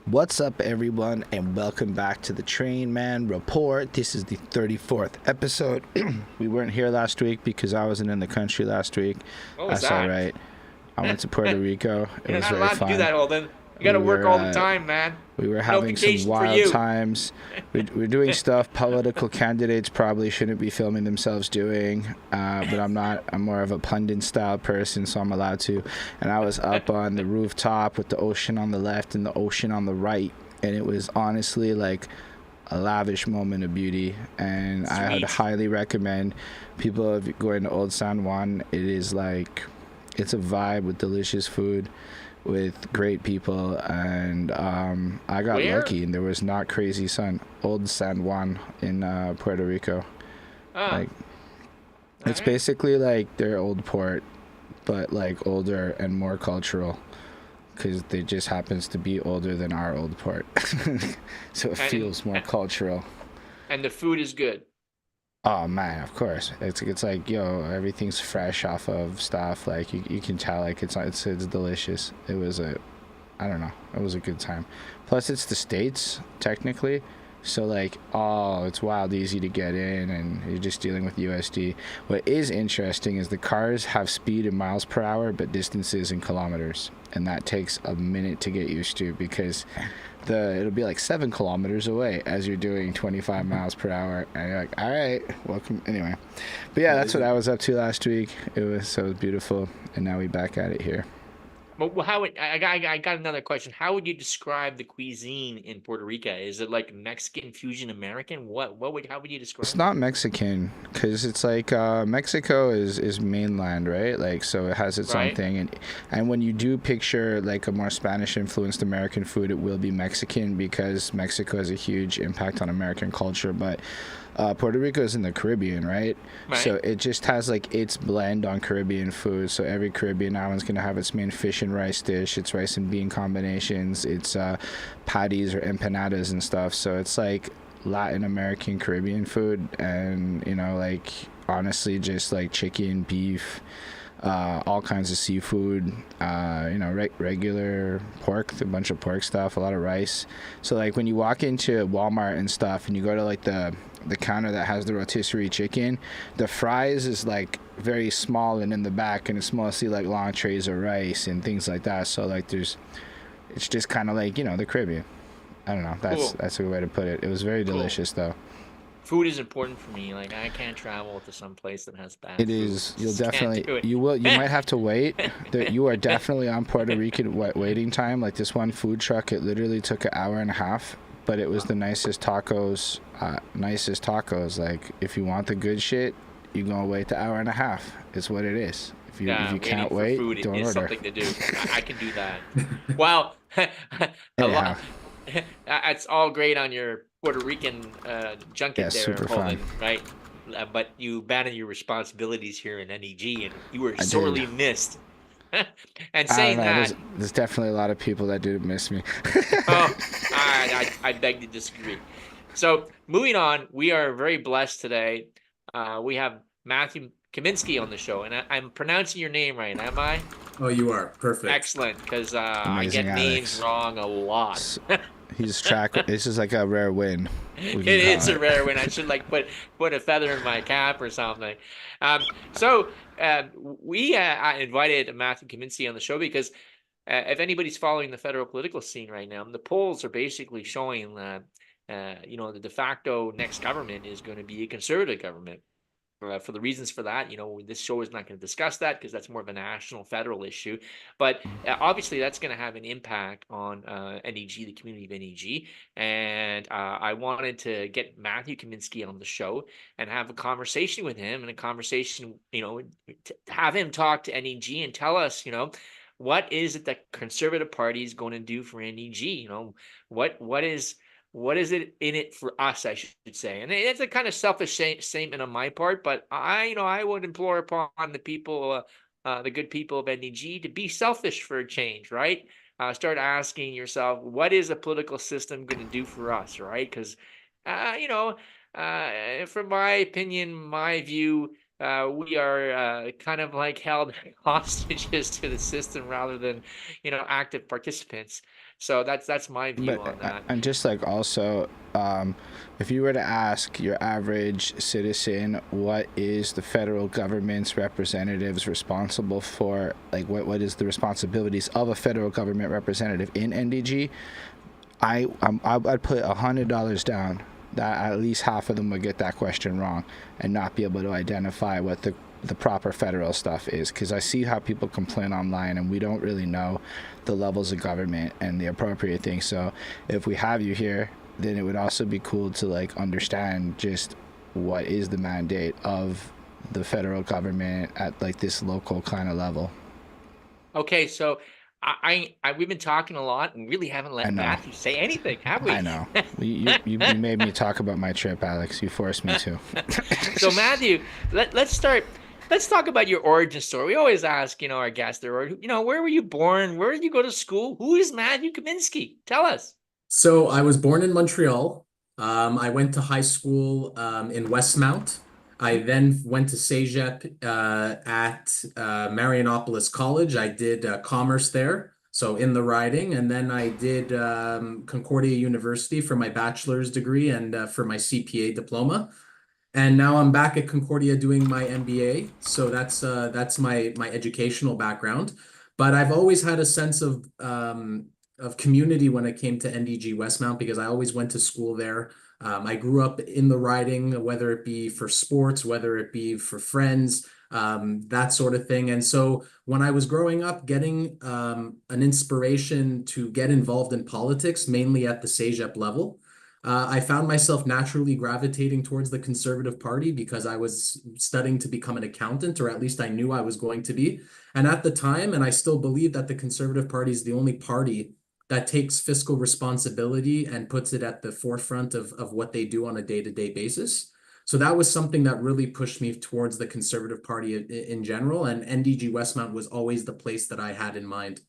What's up, everyone, and welcome back to the Trainman Report. This is the 34th episode. We weren't here last week because I wasn't in the country last week. What was That's all that? right. I went to Puerto Rico. It You're was not very allowed to do fun. that, Holden. You got We to work were all the uh, time, man. we were No having some vacation for wild you. times. We're doing stuff political candidates probably shouldn't be filming themselves doing, but I'm not. I'm more of a pundit style person, so I'm allowed to. And I was up on the rooftop with the ocean on the left and the ocean on the right, and it was honestly like a lavish moment of beauty. And I would Sweet. highly recommend people going to Old San Juan. It is like it's a vibe with delicious food, with great people, and I got Where? lucky and there was not crazy sun. Old San Juan in Puerto Rico. Ah, Like all it's right. basically like their old port, but like older and more cultural, because it just happens to be older than our old port. So it And, feels more and cultural. and the food is good. Oh man, of course. It's like, yo, everything's fresh off of stuff. Like you can tell, like it's delicious. It was a, I don't know, it was a good time. Plus it's the States technically, so like, oh, it's wild easy to get in, and you're just dealing with USD. What is interesting is the cars have speed in miles per hour, but distances in kilometers, and that takes a minute to get used to, because it'll be like 7 kilometers away as you're doing 25 miles per hour, and you're like, all right, welcome anyway. But yeah, that's what I was up to last week. It was so beautiful, and now we back at it here. Well, I got another question. How would you describe the cuisine in Puerto Rico? Is it like Mexican fusion American? How would you It's describe it? not Mexican, because it's like Mexico is mainland, right? Like, so it has its own Right? thing, and when you do picture like a more Spanish influenced American food, it will be Mexican, because Mexico has a huge impact on American culture. But Puerto Rico is in the Caribbean, right? Right? So it just has like its blend on Caribbean food. So every Caribbean island's gonna have its main fish and rice dish, its rice and bean combinations, its patties or empanadas and stuff. So it's like Latin American Caribbean food, and like honestly, just like chicken, beef, all kinds of seafood, regular pork, a bunch of pork stuff, a lot of rice. So like when you walk into Walmart and stuff, and you go to like the counter that has the rotisserie chicken, the fries is like very small and in the back, and it's mostly like long trays of rice and things like that. So like it's just kind of like the Caribbean. I don't know. That's Cool. that's a good way to put it. It was very Cool. delicious, though. Food is important for me. Like I can't travel to some place that has It bad food. is. You'll Just can't definitely. do it. You might have to wait. That you are definitely on Puerto Rican waiting time. Like this one food truck, it literally took an hour and a half, but it was the nicest tacos. Nicest tacos. Like if you want the good shit, you gonna wait the hour and a half. It's what it is. If Yeah, you waiting can't for wait, food don't is order. something to do. I can do that. Wow, a Anyhow, lot. It's all great on your Puerto Rican yeah, junket there, super fun. Holden, right? But you abandoned your responsibilities here in NDG, and you were I did. sorely missed. And I don't saying know. There's that, there's definitely a lot of people that did miss me. oh, I beg to disagree. So moving on, we are very blessed today. We have Mathew Kaminski on the show, and I'm pronouncing your name right, am I? Oh, you are perfect. Excellent, because I Amazing, get names Alex. wrong a lot. S- He's track. This is like a rare win, we It can call is a it. rare one. I should like put a feather in my cap or something. So we I invited Matthew Kaminski on the show because if anybody's following the federal political scene right now, the polls are basically showing that the de facto next government is going to be a conservative government. For the reasons for that, this show is not going to discuss that because that's more of a national federal issue. But obviously, that's going to have an impact on NEG, the community of NEG. And I wanted to get Mathew Kaminski on the show and have a conversation with him, and a conversation, to have him talk to NEG and tell us, what is it that Conservative Party is going to do for NEG? What is it in it for us, I should say. And it's a kind of selfish statement on my part, but I would implore upon the people, the good people of NDG, to be selfish for a change, right? Start asking yourself, what is a political system going to do for us, right? Because from my opinion, my view, we are kind of like held hostages to the system rather than active participants. So that's my view on that. And just like also, if you were to ask your average citizen, what is the federal government's representatives responsible for, like what is the responsibilities of a federal government representative in NDG, I'd put $100 down that at least half of them would get that question wrong and not be able to identify what the proper federal stuff is, because I see how people complain online and we don't really know the levels of government and the appropriate things. So if we have you here, then it would also be cool to like understand just what is the mandate of the federal government at like this local kind of level. Okay, so we've been talking a lot and really haven't let Mathew say anything, have we? I know. You made me talk about my trip, Alex. You forced me to. So Mathew, let's start. Let's talk about your origin story. We always ask, our guests, where were you born? Where did you go to school? Who is Mathew Kaminski? Tell us. So I was born in Montreal. I went to high school in Westmount. I then went to Cégep at Marianopolis College. I did commerce there, so in the riding. And then I did Concordia University for my bachelor's degree and for my CPA diploma. And now I'm back at Concordia doing my MBA. So that's my educational background. But I've always had a sense of community when it came to NDG Westmount because I always went to school there. I grew up in the riding, whether it be for sports, whether it be for friends, that sort of thing. And so when I was growing up, getting an inspiration to get involved in politics, mainly at the Cégep level, I found myself naturally gravitating towards the Conservative Party because I was studying to become an accountant, or at least I knew I was going to be. And at the time, and I still believe that the Conservative Party is the only party that takes fiscal responsibility and puts it at the forefront of what they do on a day-to-day basis. So that was something that really pushed me towards the Conservative Party in general. And NDG Westmount was always the place that I had in mind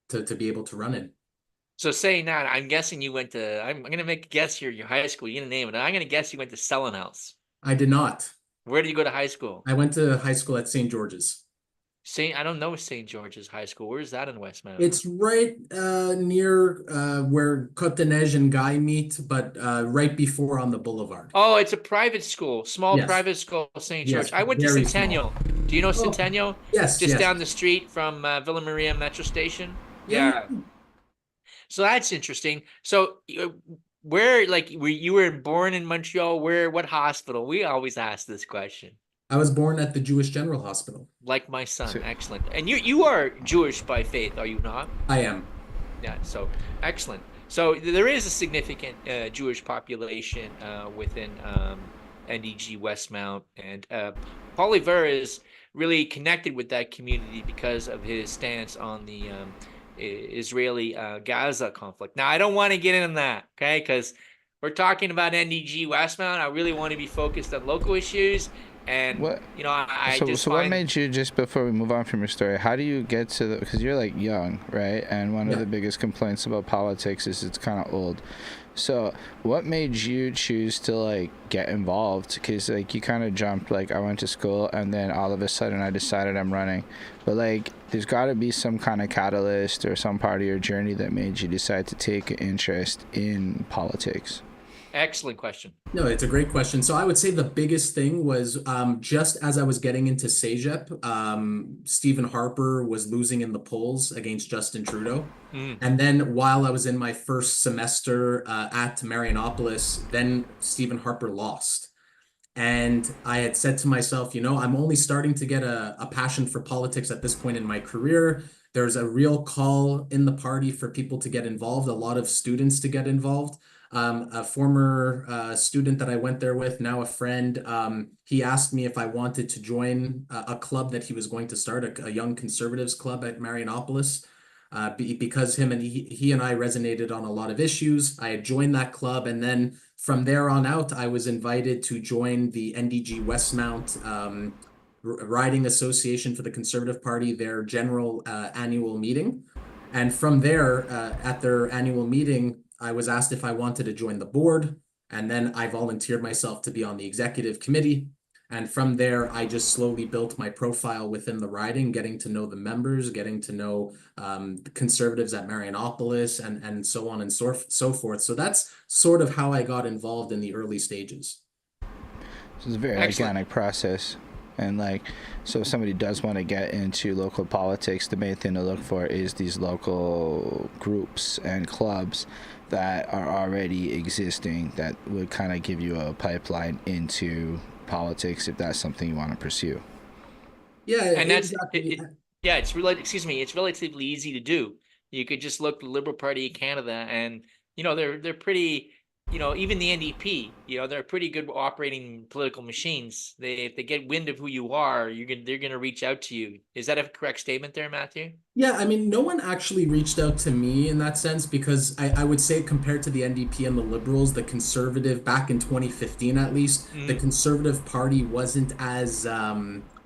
to be able to run in. So saying that, I'm guessing you went to, I'm going to make a guess here, your high school, you didn't name it. I'm going to guess you went to Sellenhouse. I did not. Where did you go to high school? I went to high school at St. George's. I don't know St. George's High School. Where is that in Westmount? It's right near where Côte-des-Neiges and Guy meet, but right before on the boulevard. Oh, it's a private school, small private school, St. George. Yes, I went to Centennial. Small. Do you know Centennial? Yes. Just down the street from Villa Maria Metro Station. Yeah. So that's interesting. So where, like, you were born in Montreal? What hospital? We always ask this question. I was born at the Jewish General Hospital. Like my son. Excellent. And you are Jewish by faith, are you not? I am. Yeah, so excellent. So there is a significant Jewish population within NDG Westmount, and Paul Revere is really connected with that community because of his stance on the Israeli Gaza conflict. Now, I don't want to get into that, okay, because we're talking about NDG Westmount. I really want to be focused on local issues. And what, what made you, just before we move on from your story, how do you get to the, because you're like young, right? And one of the biggest complaints about politics is it's kind of old. So what made you choose to like get involved? Because like you kind of jumped, like I went to school and then all of a sudden I decided I'm running. But like there's got to be some kind of catalyst or some part of your journey that made you decide to take an interest in politics. Excellent question. No, it's a great question. So I would say the biggest thing was just as I was getting into Cégep, Stephen Harper was losing in the polls against Justin Trudeau. And then while I was in my first semester at Marianopolis, then Stephen Harper lost. And I had said to myself, I'm only starting to get a passion for politics at this point in my career. There's a real call in the party for people to get involved, a lot of students to get involved. A former student that I went there with, now a friend, he asked me if I wanted to join a club that he was going to start, a young conservatives club at Marianopolis, because he and I resonated on a lot of issues. I had joined that club, and then from there on out, I was invited to join the NDG Westmount Riding Association for the Conservative Party, their general annual meeting. And from there, at their annual meeting, I was asked if I wanted to join the board, and then I volunteered myself to be on the executive committee. And from there, I just slowly built my profile within the riding, getting to know the members, getting to know the conservatives at Marianopolis, and so on and so forth. So that's sort of how I got involved in the early stages. So it's a very Excellent. organic process. And like, so if somebody does want to get into local politics, the main thing to look for is these local groups and clubs that are already existing that would kind of give you a pipeline into politics if that's something you want to pursue. Yeah, And that's exactly. yeah, it's really, excuse me, it's relatively easy to do. You could just look the Liberal Party of Canada, and they're pretty, even the NDP, they're pretty good operating political machines. If they get wind of who you are, they're gonna reach out to you. Is that a correct statement there, Mathew? Yeah, I mean, no one actually reached out to me in that sense because I would say compared to the NDP and the Liberals, the Conservative back in 2015 at least, the Conservative Party wasn't as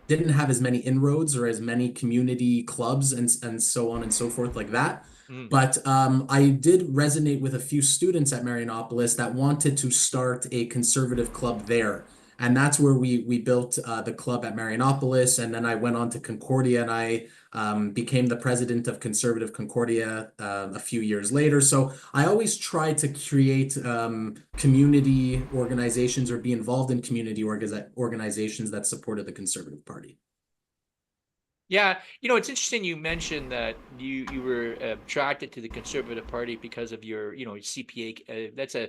didn't have as many inroads or as many community clubs and so on and so forth like that. Mm. But I did resonate with a few students at Marianopolis that wanted to start a conservative club there. And that's where we built the club at Marianopolis. And then I went on to Concordia and I became the president of Conservative Concordia a few years later. So I always try to create community organizations or be involved in community organizations that supported the Conservative Party. Yeah, it's interesting you mentioned that you were attracted to the Conservative Party because of your, CPA. That's a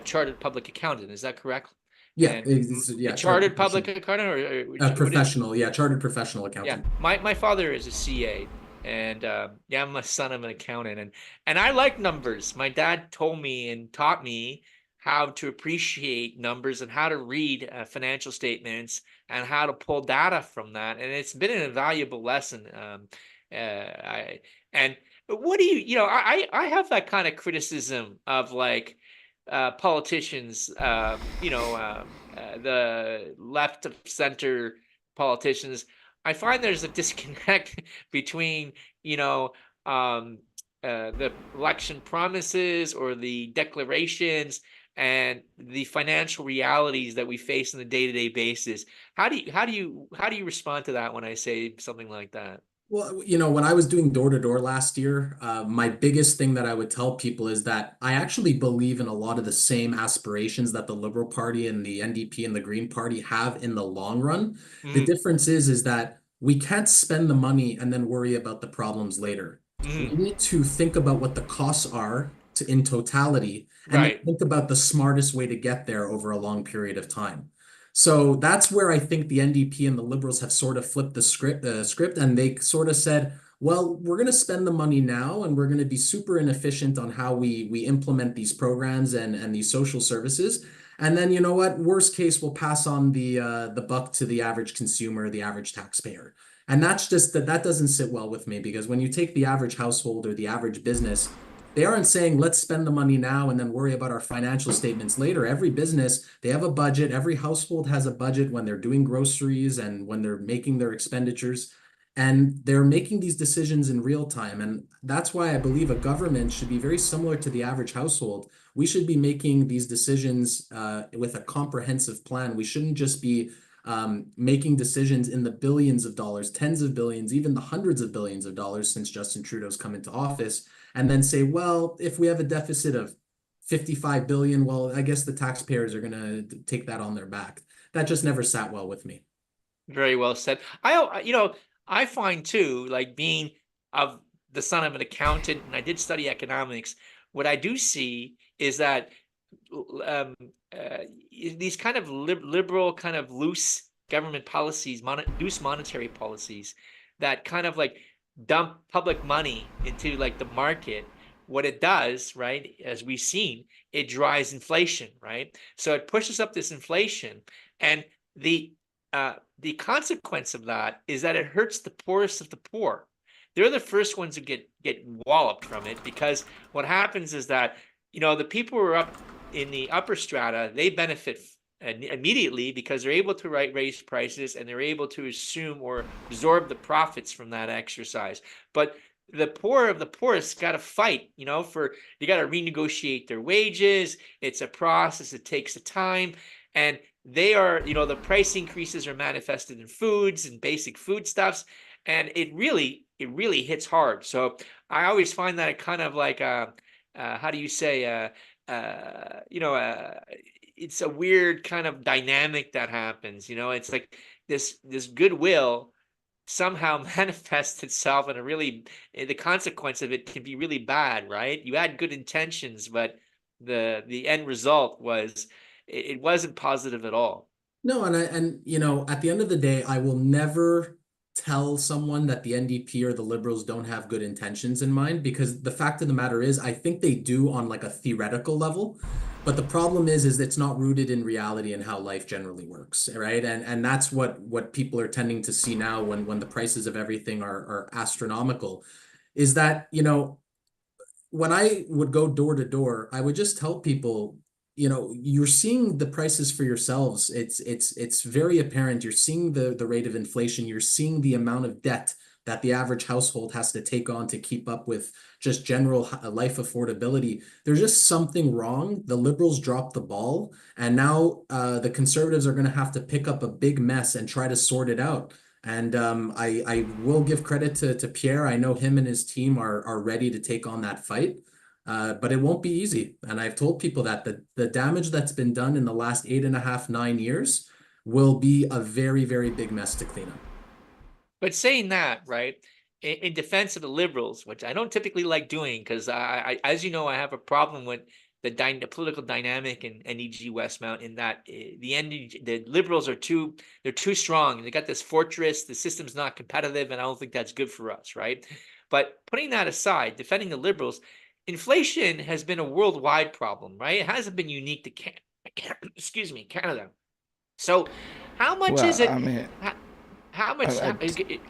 chartered public accountant. Is that correct? Yeah, And yeah, a chartered public accountant, or what professional, yeah, chartered professional yeah, accountant. my father is a CA, and yeah, I'm a son of an accountant, and I like numbers. My dad told me and taught me how to appreciate numbers and how to read financial statements and how to pull data from that, and it's been an invaluable lesson. I and what do I have that kind of criticism of like politicians, the left of center politicians. I find there's a disconnect between, the election promises or the declarations and the financial realities that we face on a day-to-day basis. How do you respond to that when I say something like that? Well, when I was doing door to door last year, my biggest thing that I would tell people is that I actually believe in a lot of the same aspirations that the Liberal Party and the NDP and the Green Party have in the long run. The difference is that we can't spend the money and then worry about the problems later. We need to think about what the costs are in totality and then Right. think about the smartest way to get there over a long period of time. So that's where I think the NDP and the Liberals have sort of flipped the script, and they sort of said, well, we're going to spend the money now and we're going to be super inefficient on how we implement these programs and these social services. And then you know what? Worst case, we'll pass on the buck to the average consumer, the average taxpayer. And that's just that doesn't sit well with me because when you take the average household or the average business, they aren't saying let's spend the money now and then worry about our financial statements later. Every business, they have a budget. Every household has a budget when they're doing groceries and when they're making their expenditures. And they're making these decisions in real time. And that's why I believe a government should be very similar to the average household. We should be making these decisions with a comprehensive plan. We shouldn't just be making decisions in the billions of dollars, tens of billions, even the hundreds of billions of dollars since Justin Trudeau's come into office, and then say, well, if we have a deficit of 55 billion, well, I guess the taxpayers are going to take that on their back. That just never sat well with me. Very well said. I find too, like being of the son of an accountant, and I did study economics. What I do see is that these kind of liberal, kind of loose government policies, loose monetary policies that kind of like dump public money into like the market. What it does, right, as we've seen, it drives inflation, right? So it pushes up this inflation, and the consequence of that is that it hurts the poorest of the poor. They're the first ones to get walloped from it, because what happens is that the people who are up in the upper strata, they benefit immediately because they're able to raise prices and they're able to assume or absorb the profits from that exercise. But the poor of the poorest got to fight, you got to renegotiate their wages. It's a process. It takes the time. And they are, the price increases are manifested in foods and basic foodstuffs, and it really hits hard. So I always find that kind of like how do you say it's a weird kind of dynamic that happens. It's like this goodwill somehow manifests itself in the consequence of it can be really bad, right? You had good intentions, but the end result was it wasn't positive at all. No, and at the end of the day, I will never tell someone that the NDP or the Liberals don't have good intentions in mind, because the fact of the matter is, I think they do on like a theoretical level. But the problem is it's not rooted in reality and how life generally works, right? And that's what people are tending to see now when the prices of everything are astronomical, is that, when I would go door to door, I would just tell people, you're seeing the prices for yourselves. It's very apparent. You're seeing the rate of inflation. You're seeing the amount of debt that the average household has to take on to keep up with just general life affordability. There's just something wrong. The Liberals dropped the ball, and now the Conservatives are going to have to pick up a big mess and try to sort it out. And I will give credit to Pierre. I know him and his team are ready to take on that fight. But it won't be easy. And I've told people that the damage that's been done in the last 8.5, 9 years will be a very, very big mess to clean up. But saying that, right, in defense of the Liberals, which I don't typically like doing, because I as you know, I have a problem with the political dynamic in NDG Westmount, in that the Liberals are too strong. They got this fortress, the system's not competitive, and I don't think that's good for us, right? But putting that aside, defending the Liberals, inflation has been a worldwide problem, right? It hasn't been unique to Canada. So how much is it? I mean, How much? I,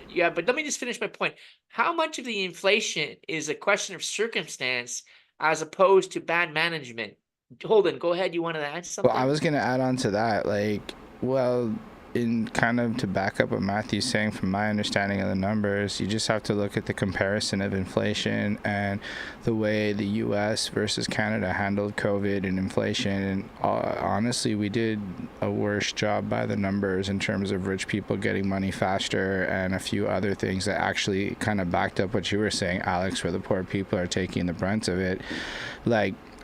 Yeah, but let me just finish my point. How much of the inflation is a question of circumstance as opposed to bad management? Holden, go ahead. You wanted to add something? well, I was gonna add on to that, in kind of to back up what Matthew's saying, from my understanding of the numbers, you just have to look at the comparison of inflation and the way the US versus Canada handled COVID and inflation. And honestly, we did a worse job by the numbers in terms of rich people getting money faster and a few other things that actually kind of backed up what you were saying, Alex, where the poor people are taking the brunt of it.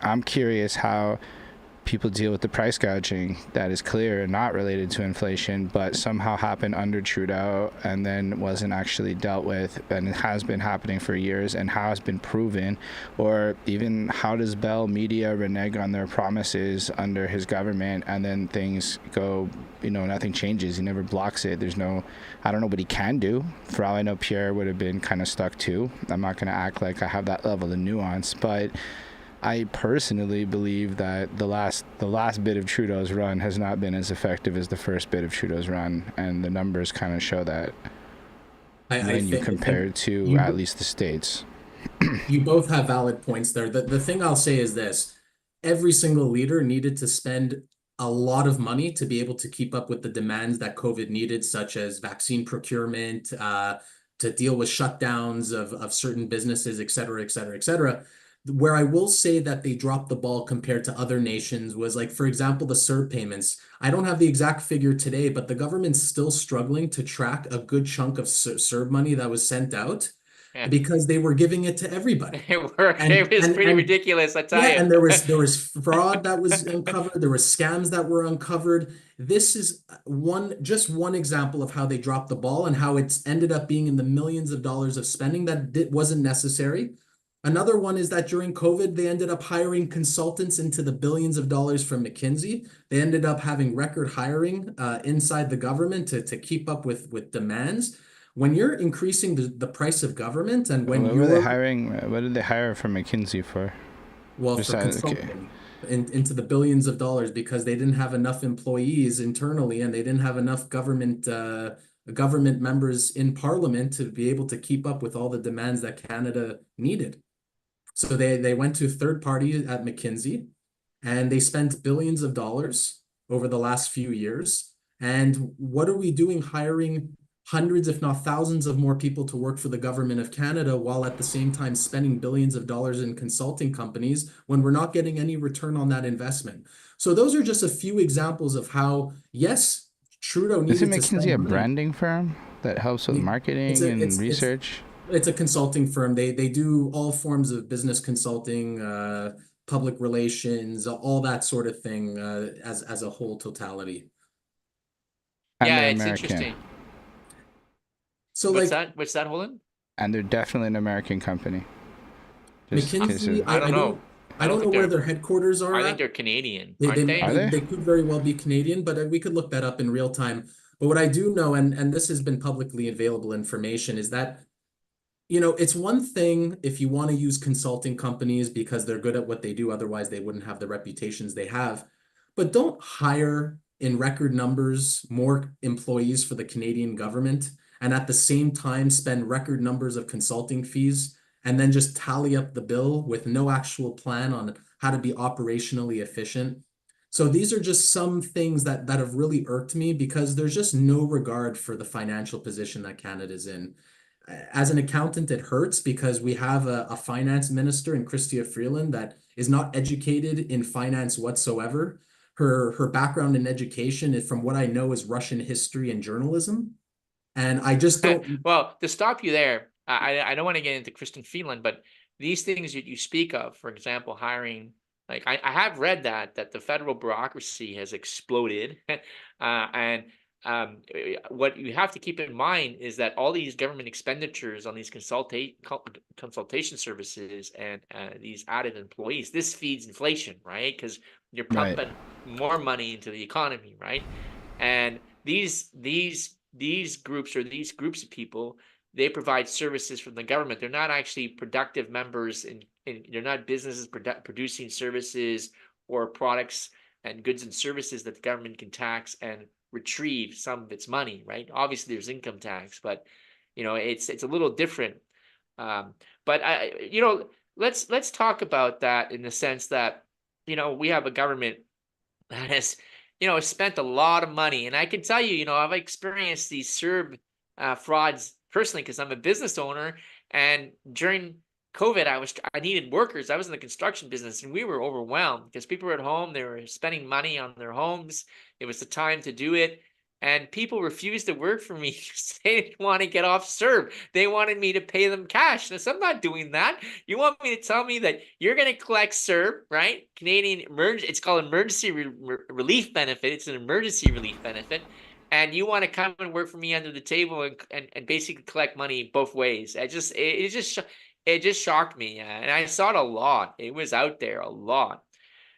I'm curious how people deal with the price gouging that is clear and not related to inflation, but somehow happened under Trudeau and then wasn't actually dealt with, and it has been happening for years and how it's been proven. Or even how does Bell Media renege on their promises under his government, and then things go, nothing changes. He never blocks it. I don't know what he can do. For all I know, Pierre would have been kind of stuck too. I'm not going to act like I have that level of nuance, but I personally believe that the last bit of Trudeau's run has not been as effective as the first bit of Trudeau's run, and the numbers kind of show that when you compare it to at least the States. You both have valid points there. The thing I'll say is this: every single leader needed to spend a lot of money to be able to keep up with the demands that COVID needed, such as vaccine procurement, to deal with shutdowns of certain businesses, et cetera, et cetera, et cetera. Where I will say that they dropped the ball compared to other nations was, like, for example, the CERB payments. I don't have the exact figure today, but the government's still struggling to track a good chunk of CERB money that was sent out, because they were giving it to everybody. It was pretty ridiculous, I tell you. And there was fraud that was uncovered. There were scams that were uncovered. This is just one example of how they dropped the ball and how it's ended up being in the millions of dollars of spending that wasn't necessary. Another one is that during COVID, they ended up hiring consultants into the billions of dollars from McKinsey. They ended up having record hiring inside the government to keep up with demands. When you're increasing the price of government, and when what were they hiring? What did they hire from McKinsey for? Well, for consulting into the billions of dollars, because they didn't have enough employees internally, and they didn't have enough government members in Parliament to be able to keep up with all the demands that Canada needed. So they went to third party at McKinsey, and they spent billions of dollars over the last few years. And what are we doing, hiring hundreds, if not thousands, of more people to work for the government of Canada, while at the same time spending billions of dollars in consulting companies, when we're not getting any return on that investment? So those are just a few examples of how, yes, Trudeau Isn't needed to McKinsey spend a money. branding firm that helps with It's marketing a and research? it's a consulting firm. They do all forms of business consulting, public relations, all that sort of thing, as a whole totality. And Yeah, they're it's American. interesting. So What's like that? What's that, Holden? And they're definitely an American company. Just in case McKinsey, it, I don't know. I I don't don't know think where they're. their headquarters are I think at. they're Canadian, They, aren't they are they? they they? they could very well be Canadian, but we could look that up in real time. But what I do know, and this has been publicly available information, is that, it's one thing if you want to use consulting companies because they're good at what they do, otherwise they wouldn't have the reputations they have. But don't hire in record numbers more employees for the Canadian government and at the same time spend record numbers of consulting fees and then just tally up the bill with no actual plan on how to be operationally efficient. So these are just some things that have really irked me because there's just no regard for the financial position that Canada's in. As an accountant, it hurts because we have a finance minister in Chrystia Freeland that is not educated in finance whatsoever. Her background in education is, from what I know, is Russian history and journalism. And I just don't. Well, to stop you there, I don't want to get into Kristen Freeland, but these things that you speak of, for example, hiring, like I have read that the federal bureaucracy has exploded, and what you have to keep in mind is that all these government expenditures on these consultation services and these added employees, this feeds inflation, right? Because you're Right. pumping more money into the economy, right? And these groups or these groups of people, they provide services from the government. They're not actually productive members, and they're not businesses producing services or products and goods and services that the government can tax and retrieve some of its money, right? Obviously, there's income tax, but it's a little different. But let's talk about that in the sense that we have a government that has spent a lot of money, and I can tell you, I've experienced these CERB frauds personally because I'm a business owner, and during COVID, I needed workers. I was in the construction business, and we were overwhelmed because people were at home. They were spending money on their homes. It was the time to do it. And people refused to work for me because they didn't want to get off CERB. They wanted me to pay them cash. And so I'm not doing that. You want me to tell me that you're going to collect CERB, right? Canadian emergency, it's called emergency relief benefit. It's an emergency relief benefit. And you want to come and work for me under the table and basically collect money both ways. It just shocked me. And I saw it a lot. It was out there a lot.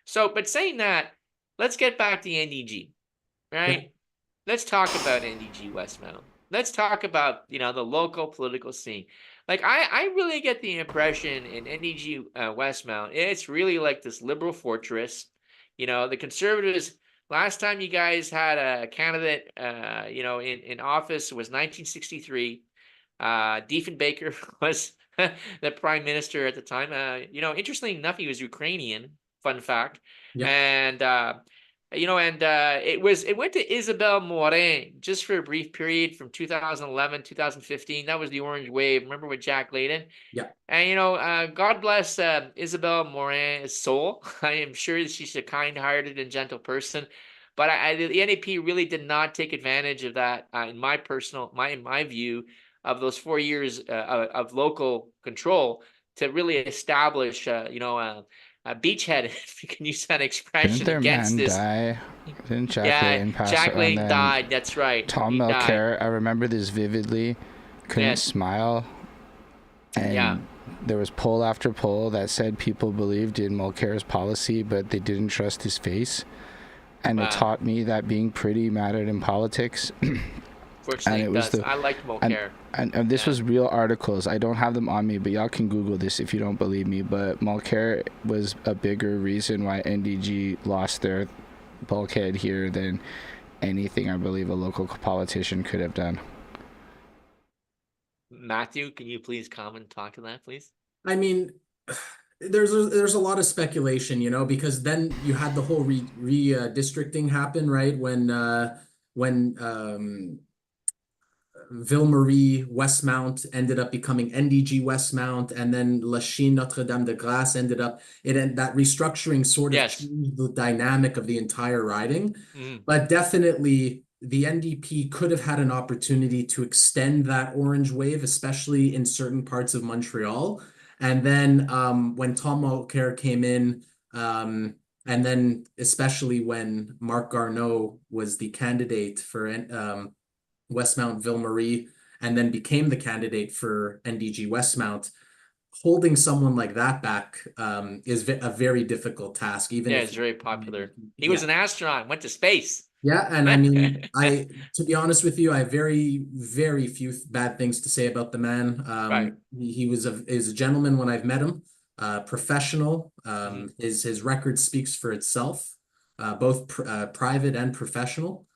So, but saying that, let's get back to NDG, right? Yeah. Let's talk about NDG Westmount. Let's talk about, the local political scene. Like, I really get the impression in NDG Westmount, it's really like this liberal fortress. The conservatives, last time you guys had a candidate, in office was 1963. Diefenbaker was the prime minister at the time. Interestingly enough, he was Ukrainian, fun fact. Yeah. And, it went to Isabelle Morin just for a brief period from 2011, 2015. That was the Orange Wave. Remember with Jack Layton? Yeah. And, God bless Isabelle Morin's soul. I am sure that she's a kind-hearted and gentle person. But the NAP really did not take advantage of that, in my view, of those 4 years of local control to really establish, a beachhead, if you can use that Didn't expression, their against man this. die? Didn't Jack Yeah, Layton pass Jack and Layton then died. That's right. Tom He died. Mulcair, I remember this vividly, couldn't Yes. smile. And Yeah. there was poll after poll that said people believed in Mulcair's policy, but they didn't trust his face. And Wow. it taught me that being pretty mattered in politics. Fortunately, and it it was does. I liked Mulcair. And this Yeah. was real articles. I don't have them on me, but y'all can Google this if you don't believe me. But Mulcair was a bigger reason why NDG lost their bulkhead here than anything I believe a local politician could have done. Mathew, can you please talk to that, please? I mean, there's a lot of speculation, because then you had the whole redistricting happen, right? When Ville-Marie Westmount ended up becoming NDG Westmount, and then Lachine Notre-Dame-de-Grâce ended up, that restructuring sort of Yes. changed the dynamic of the entire riding. Mhm. But definitely the NDP could have had an opportunity to extend that orange wave, especially in certain parts of Montreal. And then when Tom Mulcair came in, and then especially when Marc Garneau was the candidate for Westmount Ville-Marie and then became the candidate for NDG Westmount, holding someone like that back is a very difficult task, even Yeah, if it's very popular. He was yeah. an astronaut, went to space. Yeah, and I mean, to be honest with you, I have very, very few bad things to say about the man. Right. He was is a gentleman when I've met him, professional. Mhm. His record speaks for itself, both private and professional.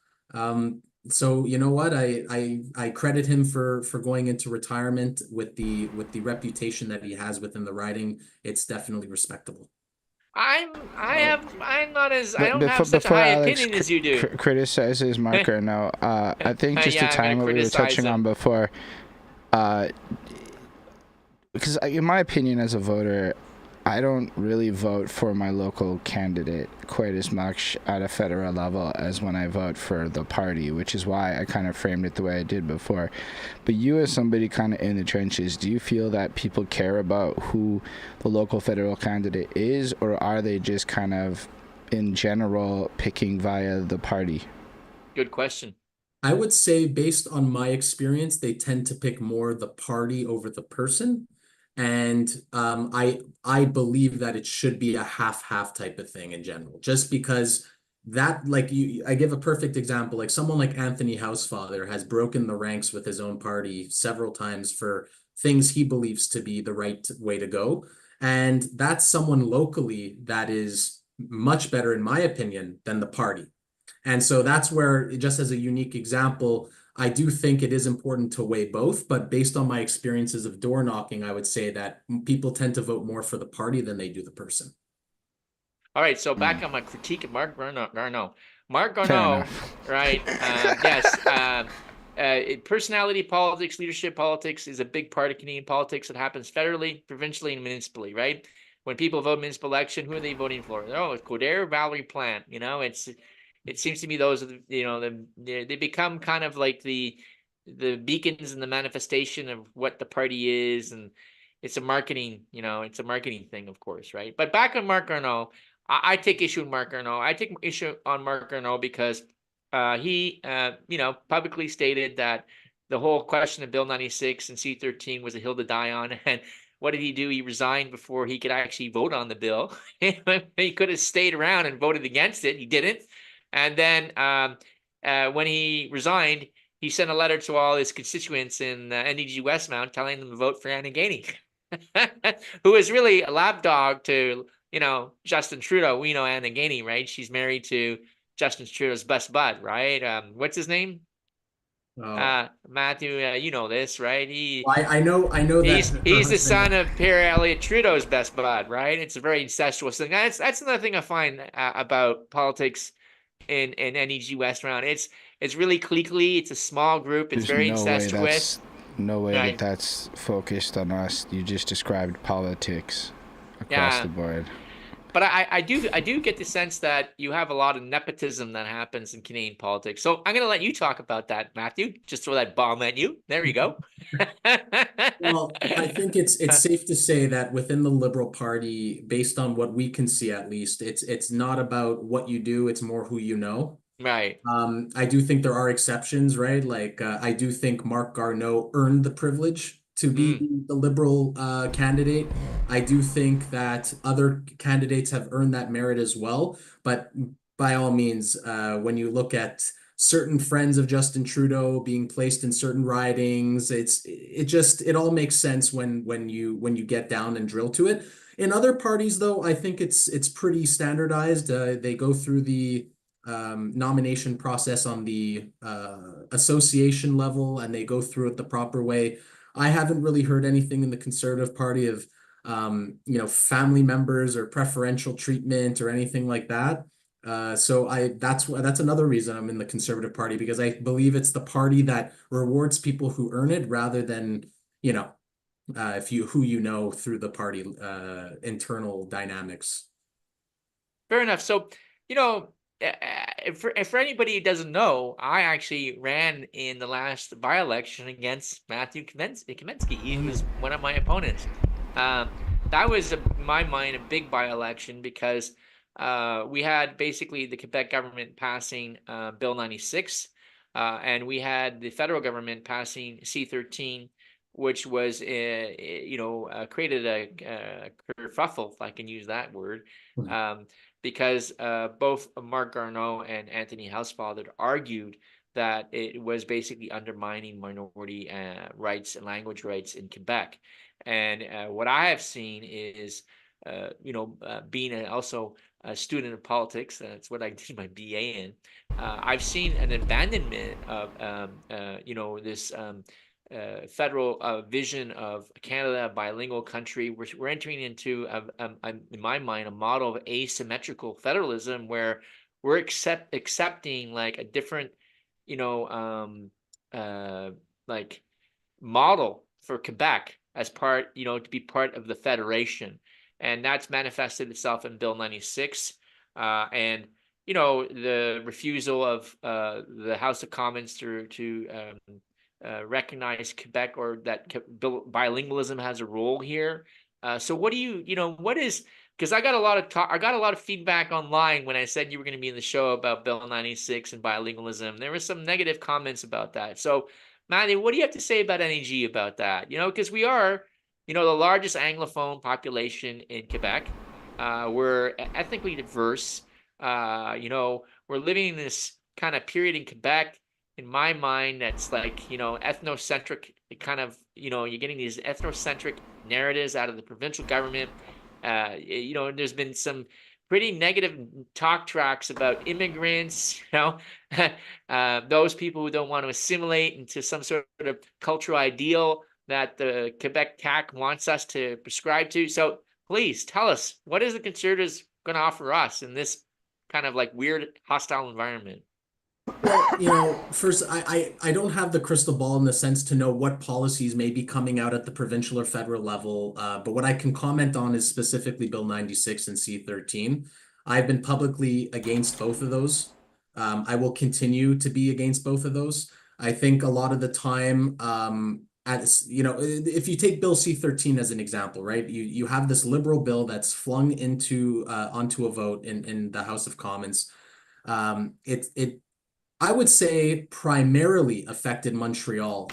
So you know what, I credit him for going into retirement with the reputation that he has within the riding. It's definitely respectable. I'm not as, I But don't have such a before high Alex opinion as you do. criticizes Mark Garneau, I think just to Yeah, I'm time gonna what we were criticize touching on him. before, because in my opinion as a voter, I don't really vote for my local candidate quite as much at a federal level as when I vote for the party, which is why I kind of framed it the way I did before. But you, as somebody kind of in the trenches, do you feel that people care about who the local federal candidate is, or are they just kind of in general picking via the party? Good question. I would say, based on my experience, they tend to pick more the party over the person. And I believe that it should be a half-half type of thing in general, just because that, like I give a perfect example, like someone like Anthony Housefather has broken the ranks with his own party several times for things he believes to be the right way to go. And that's someone locally that is much better, in my opinion, than the party. And so that's where, just as a unique example, I do think it is important to weigh both. But based on my experiences of door knocking, I would say that people tend to vote more for the party than they do the person. All right, so back Mm. on my critique of Marc Garneau. Marc Fair Garneau, enough. right? Yes, personality politics, leadership politics is a big part of Canadian politics. It happens federally, provincially, and municipally, right? When people vote municipal election, who are they voting for? Oh, it's Coderre, Valerie Plante. It seems to me those are they become kind of like the beacons and the manifestation of what the party is, and it's a marketing thing, of course, right? But back on Marc Garneau. I take issue with Marc Garneau. I take issue on Marc Garneau because he, publicly stated that the whole question of Bill 96 and C-13 was a hill to die on. And what did he do? He resigned before he could actually vote on the bill. He could have stayed around and voted against it. He didn't. And then when he resigned, he sent a letter to all his constituents in NDG Westmount telling them to vote for Anna Gainey, who is really a lapdog to Justin Trudeau. We know Anna Gainey, right? She's married to Justin Trudeau's best bud, right? What's his name? Oh, Mathew. You know this, right? I know that her He's the husband. son of Pierre Elliott Trudeau's best bud, right? It's a very incestuous thing. That's another thing I find about politics in NEG West round. It's really cliquey. It's a small group. It's There's very no way incestuous. that Right. that's focused on us. You just described politics across Yeah. the board. But I do get the sense that you have a lot of nepotism that happens in Canadian politics. So I'm going to let you talk about that, Mathew. Just throw that bomb at you. There you go. Well, I think it's safe to say that within the Liberal Party, based on what we can see at least, it's not about what you do, it's more who you know. Right. I do think there are exceptions, right? Like I do think Marc Garneau earned the privilege to be Mm. the Liberal candidate. I do think that other candidates have earned that merit as well. But by all means, when you look at certain friends of Justin Trudeau being placed in certain ridings, it all makes sense when you get down and drill to it. In other parties, though, I think it's pretty standardized. They go through the nomination process on the association level, and they go through it the proper way. I haven't really heard anything in the Conservative Party of family members or preferential treatment or anything like that. So that's another reason I'm in the Conservative Party, because I believe it's the party that rewards people who earn it rather than, you know, who you know through the party internal dynamics. Fair enough. So, you know, for anybody who doesn't know, I actually ran in the last by-election against Mathew Kaminski. He was one of my opponents. That was, in my mind, a big by-election because we had basically the Quebec government passing Bill 96, and we had the federal government passing C-13, which was, created a kerfuffle, if I can use that word. Because both Mark Garneau and Anthony Housefather argued that it was basically undermining minority rights and language rights in Quebec. And what I have seen is, being also a student of politics, that's what I did my BA in. I've seen an abandonment of, this federal vision of Canada, a bilingual country. We're entering into, in my mind, a model of asymmetrical federalism where we're accepting like a different, like model for Quebec as part, to be part of the federation, and that's manifested itself in Bill 96, and the refusal of the House of Commons to recognize Quebec, or that bilingualism has a role here. So what do what is, because I got a lot of feedback online when I said you were going to be in the show about Bill 96 and bilingualism. There were some negative comments about that. So Mathew, what do you have to say about NDG about that? Because we are, the largest Anglophone population in Quebec. We're ethnically diverse. We're living in this kind of period in Quebec, in my mind, that's like, ethnocentric kind of, you're getting these ethnocentric narratives out of the provincial government. There's been some pretty negative talk tracks about immigrants, those people who don't want to assimilate into some sort of cultural ideal that the Quebec CAC wants us to prescribe to. So please tell us, what is the Conservatives going to offer us in this kind of like weird, hostile environment? Well, first, I don't have the crystal ball in the sense to know what policies may be coming out at the provincial or federal level. But what I can comment on is specifically Bill 96 and C-13. I've been publicly against both of those. I will continue to be against both of those. I think a lot of the time, if you take Bill C-13 as an example, right? You have this liberal bill that's flung onto a vote in the House of Commons. I would say primarily affected Montreal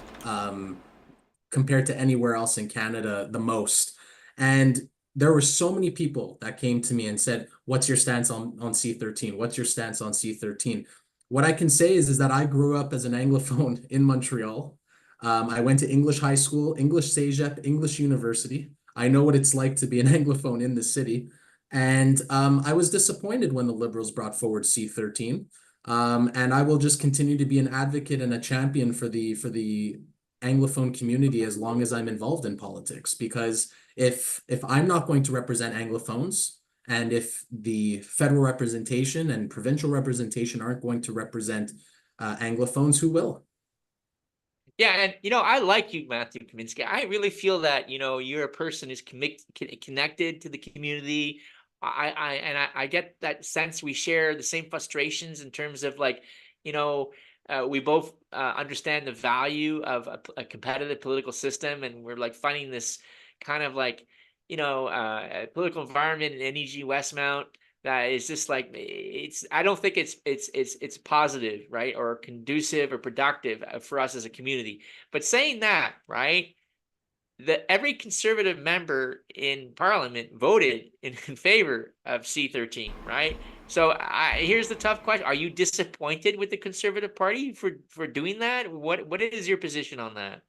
compared to anywhere else in Canada the most. And there were so many people that came to me and said, what's your stance on C-13? What's your stance on C-13? What I can say is that I grew up as an Anglophone in Montreal. I went to English high school, English Cégep, English University. I know what it's like to be an Anglophone in the city. And I was disappointed when the Liberals brought forward C-13. And I will just continue to be an advocate and a champion for the Anglophone community as long as I'm involved in politics. Because if I'm not going to represent Anglophones, and if the federal representation and provincial representation aren't going to represent Anglophones, who will? Yeah, and I like you, Mathew Kaminski. I really feel that you're a person who's connected to the community. I get that sense we share the same frustrations in terms of like, we both understand the value of a competitive political system, and we're like finding this kind of like, political environment in NEG Westmount that is just like, I don't think it's positive, right, or conducive or productive for us as a community. But saying that, right, every Conservative member in Parliament voted in favor of C-13, right? So here's the tough question: are you disappointed with the Conservative Party for doing that? What is your position on that?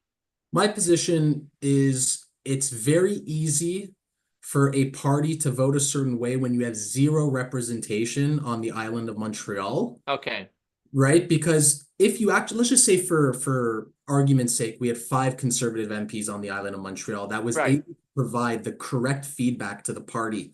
My position is it's very easy for a party to vote a certain way when you have zero representation on the island of Montreal. Okay. Right? Because if you actually, let's just say for argument's sake, we had 5 Conservative MPs on the island of Montreal that was able to provide the correct feedback to the party.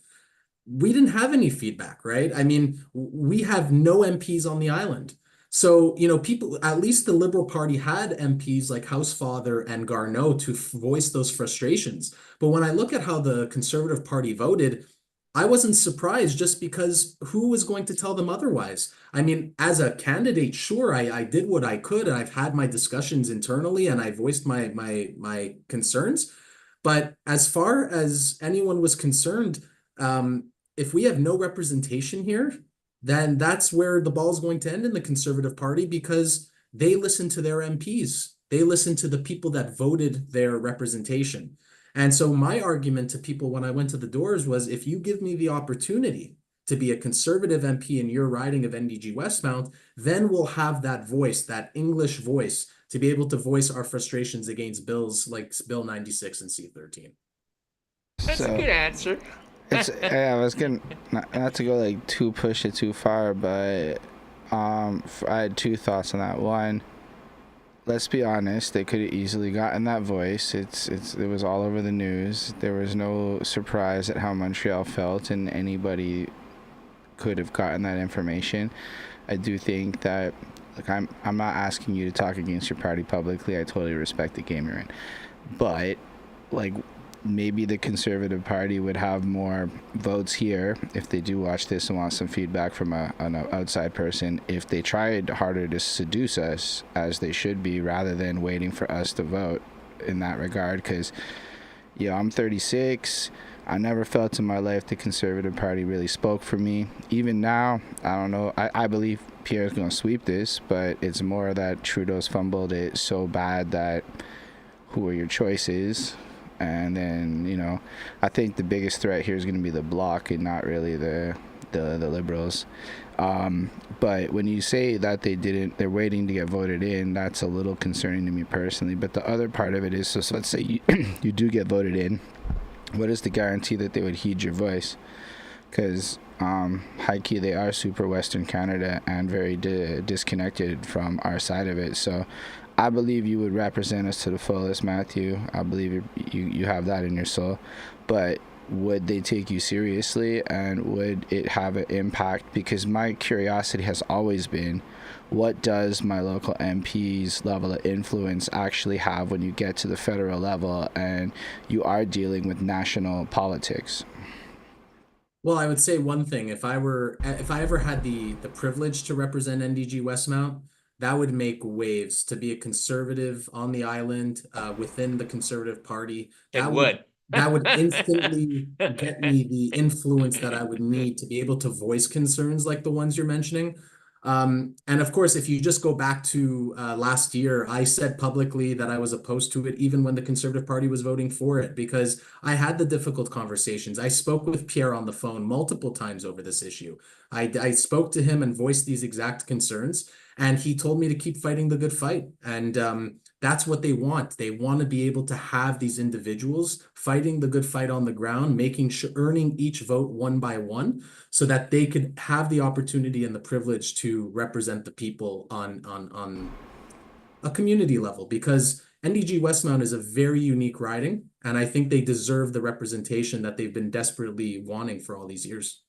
we didn't have any feedback, right? I mean, we have no MPs on the island. So, people, at least the Liberal Party had MPs like Housefather and Garneau to voice those frustrations. But when I look at how the Conservative Party voted, I wasn't surprised just because who was going to tell them otherwise? I mean, as a candidate, sure, I did what I could, and I've had my discussions internally, and I voiced my concerns. But as far as anyone was concerned, if we have no representation here, then that's where the ball is going to end in the Conservative Party because they listen to their MPs. They listen to the people that voted their representation. And so my argument to people when I went to the doors was if you give me the opportunity to be a Conservative MP in your riding of NDG Westmount, then we'll have that voice, that English voice, to be able to voice our frustrations against bills like Bill 96 and C13. That's a good answer. I was gonna not to go like push it too far, but I had two thoughts on that. One, let's be honest, they could have easily gotten that voice. It was all over the news. There was no surprise at how Montreal felt, and anybody could have gotten that information. I do think that, like, I'm not asking you to talk against your party publicly. I totally respect the game you're in, but like, maybe the Conservative Party would have more votes here if they do watch this and want some feedback from an outside person, if they tried harder to seduce us as they should be, rather than waiting for us to vote in that regard. Because, I'm 36. I never felt in my life the Conservative Party really spoke for me. Even now, I don't know. I believe Pierre's going to sweep this, but it's more that Trudeau's fumbled it so bad that who are your choices? And then, I think the biggest threat here is going to be the Bloc and not really the Liberals. But when you say that they're waiting to get voted in, that's a little concerning to me personally. But the other part of it is, so let's say you do get voted in, what is the guarantee that they would heed your voice? Because high key, they are super Western Canada and very disconnected from our side of it. So I believe you would represent us to the fullest, Mathew. I believe you have that in your soul. But would they take you seriously, and would it have an impact? Because my curiosity has always been, what does my local MP's level of influence actually have when you get to the federal level and you are dealing with national politics? Well, I would say one thing. If I ever had the privilege to represent NDG Westmount, that would make waves to be a conservative on the island within the Conservative Party. That would instantly get me the influence that I would need to be able to voice concerns like the ones you're mentioning. And of course, if you just go back to last year, I said publicly that I was opposed to it, even when the Conservative Party was voting for it, because I had the difficult conversations. I spoke with Pierre on the phone multiple times over this issue. I spoke to him and voiced these exact concerns, and he told me to keep fighting the good fight. And that's what they want. They want to be able to have these individuals fighting the good fight on the ground, making sure, earning each vote one by one, so that they could have the opportunity and the privilege to represent the people on a community level. Because NDG Westmount is a very unique riding, and I think they deserve the representation that they've been desperately wanting for all these years.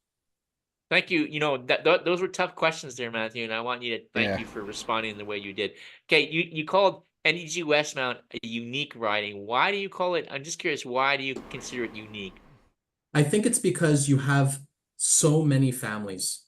Thank you. Those were tough questions there, Mathew, and I want you to thank you for responding the way you did. Okay, you called NDG Westmount a unique riding. Why do you call it? I'm just curious. Why do you consider it unique? I think it's because you have so many families,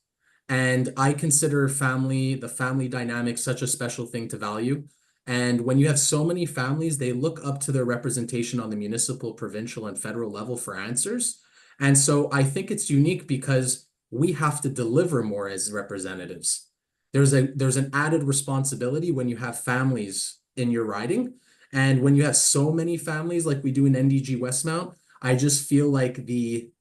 and I consider the family dynamic such a special thing to value. And when you have so many families, they look up to their representation on the municipal, provincial, and federal level for answers. And so I think it's unique because we have to deliver more as representatives. There's an added responsibility when you have families in your riding. And when you have so many families like we do in NDG Westmount, I just feel like the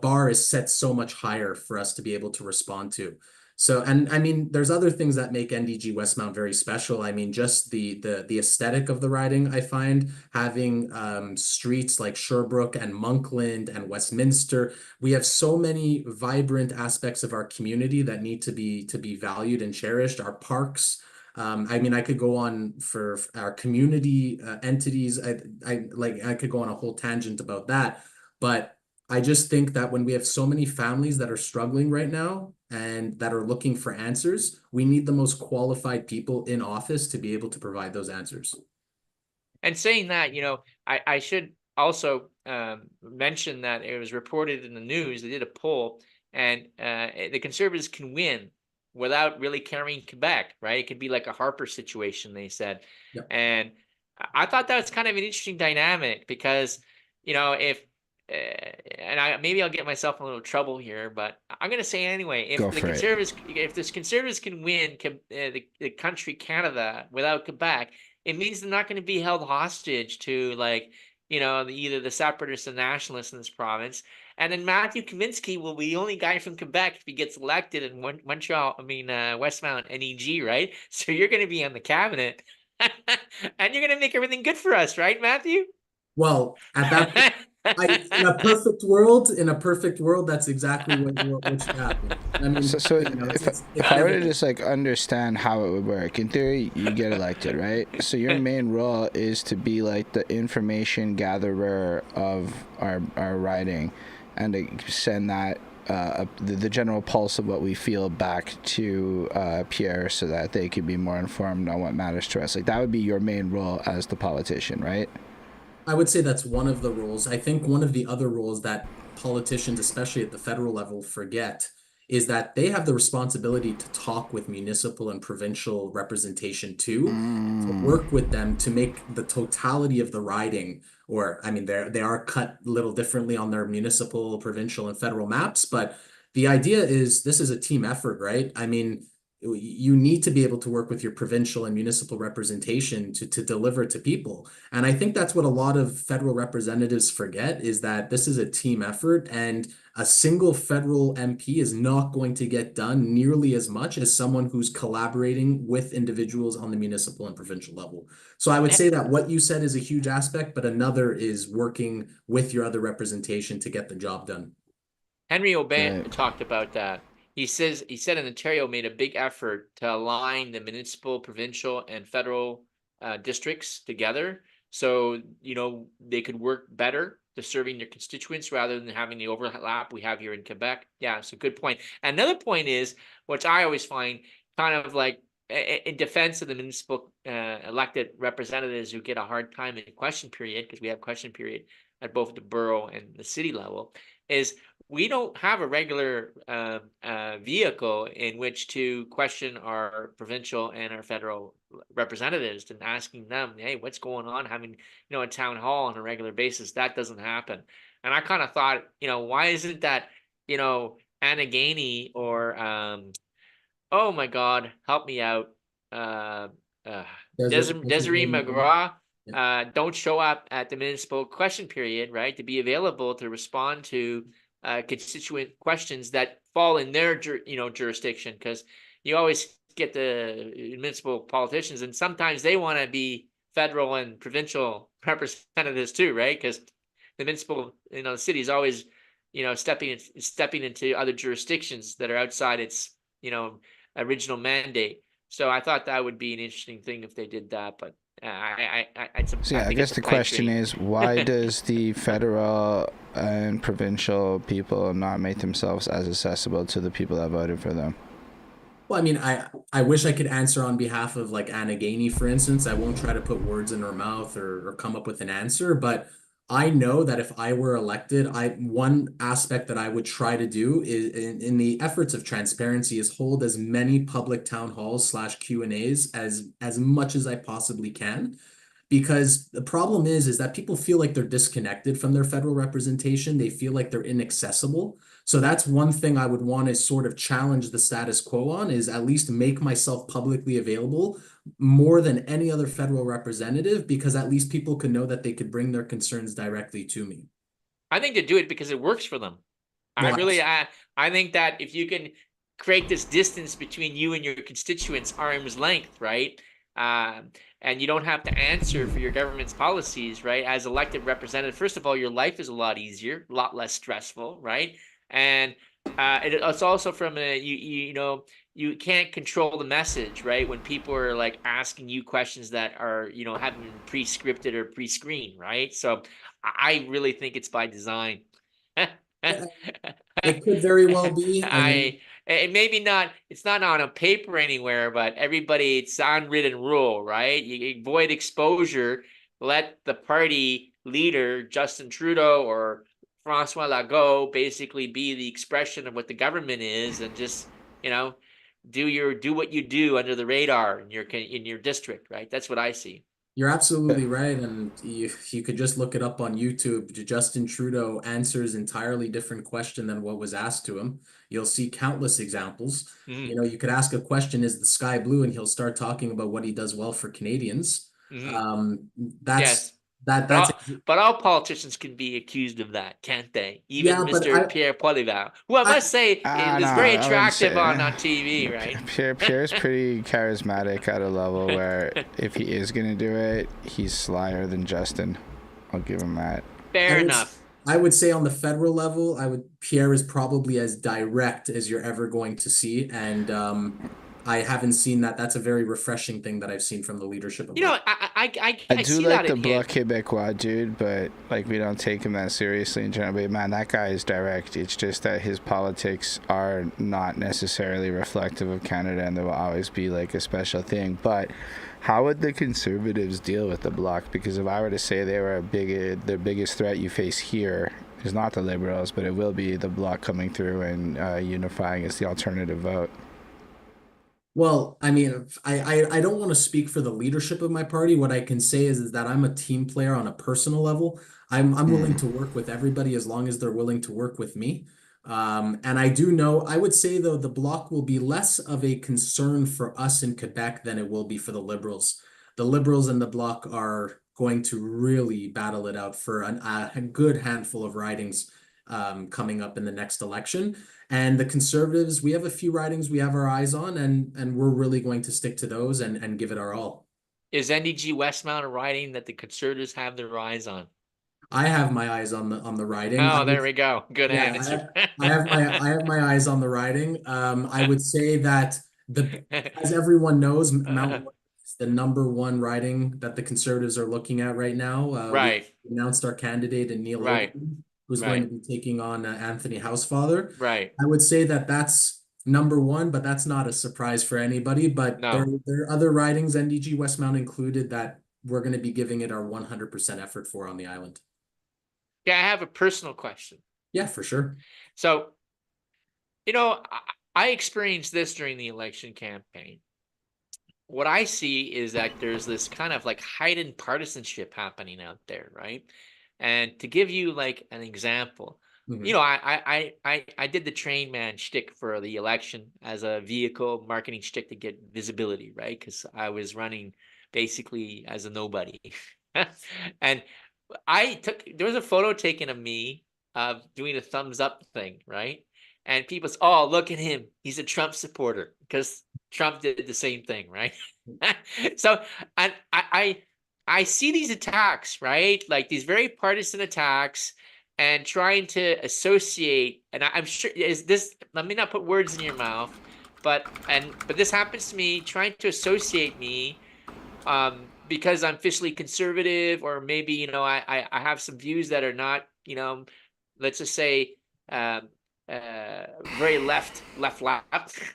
bar is set so much higher for us to be able to respond to. So, and I mean, there's other things that make NDG Westmount very special. I mean, just the aesthetic of the riding, I find having streets like Sherbrooke and Monkland and Westminster. We have so many vibrant aspects of our community that need to be valued and cherished. Our parks. I mean, I could go on for our community entities. I could go on a whole tangent about that, but I just think that when we have so many families that are struggling right now and that are looking for answers, we need the most qualified people in office to be able to provide those answers. And saying that, I should also mention that it was reported in the news. They did a poll, and the Conservatives can win without really carrying Quebec, right? It could be like a Harper situation, they said. Yep. And I thought that was kind of an interesting dynamic because, if and maybe I'll get myself in a little trouble here, but I'm going to say anyway, if Go the for it. Conservatives, if the Conservatives can win the country Canada without Quebec, it means they're not going to be held hostage to either the separatists or nationalists in this province. And then Mathew Kaminski will be the only guy from Quebec if he gets elected in Westmount NEG, right? So you're going to be on the cabinet, and you're going to make everything good for us, right, Mathew? Well, at that in a perfect world, that's exactly what should happen. I mean, So it's if I were to inevitable. just like understand how it would work, in theory, you get elected, right? So your main role is to be like the information gatherer of our riding, and to send that the general pulse of what we feel back to Pierre, so that they could be more informed on what matters to us. Like that would be your main role as the politician, right? I would say that's one of the roles. I think one of the other roles that politicians, especially at the federal level, forget is that they have the responsibility to talk with municipal and provincial representation too, to work with them to make the totality of the riding, or I mean, they are cut a little differently on their municipal, provincial, and federal maps, but the idea is this is a team effort, right? I mean, you need to be able to work with your provincial and municipal representation to deliver to people. And I think that's what a lot of federal representatives forget is that this is a team effort, and a single federal MP is not going to get done nearly as much as someone who's collaborating with individuals on the municipal and provincial level. So I would say that what you said is a huge aspect, but another is working with your other representation to get the job done. Henry Aubin Right. talked about that. He said Ontario made a big effort to align the municipal, provincial, and federal districts together, so they could work better to serving their constituents rather than having the overlap we have here in Quebec. Yeah, it's a good point. Another point is, which I always find kind of like in defense of the municipal elected representatives who get a hard time in question period, because we have question period at both the borough and the city level, is we don't have a regular vehicle in which to question our provincial and our federal representatives and asking them, hey, what's going on? Having, a town hall on a regular basis. That doesn't happen. And I kind of thought, why isn't that, Anna Gainey or, oh my God, help me out. Desiree McGraw don't show up at the municipal question period, right? To be available to respond to constituent questions that fall in their jurisdiction, because you always get the municipal politicians, and sometimes they want to be federal and provincial representatives too, right? Because the municipal, the city is always, stepping into other jurisdictions that are outside its, original mandate. So I thought that would be an interesting thing if they did that, but So yeah, I guess the question is, why does the federal and provincial people not make themselves as accessible to the people that voted for them? Well, I mean, I wish I could answer on behalf of like Anna Gainey, for instance. I won't try to put words in her mouth or come up with an answer, but I know that if I were elected, one aspect that I would try to do is in the efforts of transparency is hold as many public town halls / Q&As as much as I possibly can. Because the problem is that people feel like they're disconnected from their federal representation. They feel like they're inaccessible. So that's one thing I would want to sort of challenge the status quo on, is at least make myself publicly available more than any other federal representative, because at least people could know that they could bring their concerns directly to me. I think they do it because it works for them. Well, I think that if you can create this distance between you and your constituents, arm's length, right? And you don't have to answer for your government's policies, right? As elected representative, first of all, your life is a lot easier, a lot less stressful, right? And it's also from you can't control the message, right? When people are like asking you questions that are, haven't been pre-scripted or pre-screened, right? So I really think it's by design. It could very well be. I mean, Maybe not, it's not on a paper anywhere, but everybody, it's unwritten rule, right? You avoid exposure, let the party leader, Justin Trudeau or Francois Legault, basically be the expression of what the government is, and just, you know, do what you do under the radar in your district, right? That's what I see. you're absolutely right. And you could just look it up on YouTube. Justin Trudeau answers entirely different question than what was asked to him. You'll see countless examples. Mhm. You know, you could ask a question, is the sky blue? And he'll start talking about what he does well for Canadians. Mhm. Um, that's Yes. that's But all politicians can be accused of that, can't they? yeah, Even but Mr. Pierre Poilievre, who I I must say Ah, is no, very I wouldn't attractive say. on TV, right? Pierre's pretty charismatic at a level where if he is gonna do it, he's slyer than Justin. I'll give him that. Fair would enough. I would say on the federal level, Pierre is probably as direct as you're ever going to see, and I haven't seen that. That's a very refreshing thing that I've seen from the leadership of You my. know, I I do see like that the in him. Bloc Québécois dude, but like we don't take him that seriously in general. But man, that guy is direct. It's just that his politics are not necessarily reflective of Canada, and there will always be like a special thing. But how would the Conservatives deal with the Bloc? Because if I were to say they were the biggest threat you face here is not the Liberals, but it will be the Bloc coming through and unifying as the alternative vote. Well, I mean, I don't want to speak for the leadership of my party. What I can say is that I'm a team player on a personal level. I'm willing to work with everybody as long as they're willing to work with me. And I do know, I would say though, the Bloc will be less of a concern for us in Quebec than it will be for the Liberals. The Liberals and the Bloc are going to really battle it out for a good handful of ridings coming up in the next election. And the Conservatives, we have a few ridings we have our eyes on, and we're really going to stick to those and give it our all. Is NDG Westmount a riding that the Conservatives have their eyes on? I have my eyes on the riding. Oh, there we go. Good Yeah, answer. I have my eyes on the riding. I would say that as everyone knows, Mount is the number one riding that the Conservatives are looking at right now. We Right, announced our candidate in Neil right, Holden, who's going to right, be taking on Anthony Housefather. right. I would say that that's number one, but that's not a surprise for anybody. But No. there are other ridings, NDG Westmount included, that we're going to be giving it our 100% effort for on the island. Yeah, I have a personal question. Yeah, for sure. So, you know, I experienced this during the election campaign. What I see is that there's this kind of like heightened partisanship happening out there, right? And to give you like an example, you Mhm. know, I did the Trainman shtick for the election as a vehicle marketing shtick to get visibility, right? Because I was running basically as a nobody. And there was a photo taken of me doing a thumbs up thing, right? And people say, oh, look at him. He's a Trump supporter because Trump did the same thing, right? So and I see these attacks, right? Like these very partisan attacks and trying to associate, and I'm sure is this, let me not put words in your mouth, but this happens to me, trying to associate me because I'm fiscally conservative, or maybe, you know, I have some views that are not, you know, let's just say very left,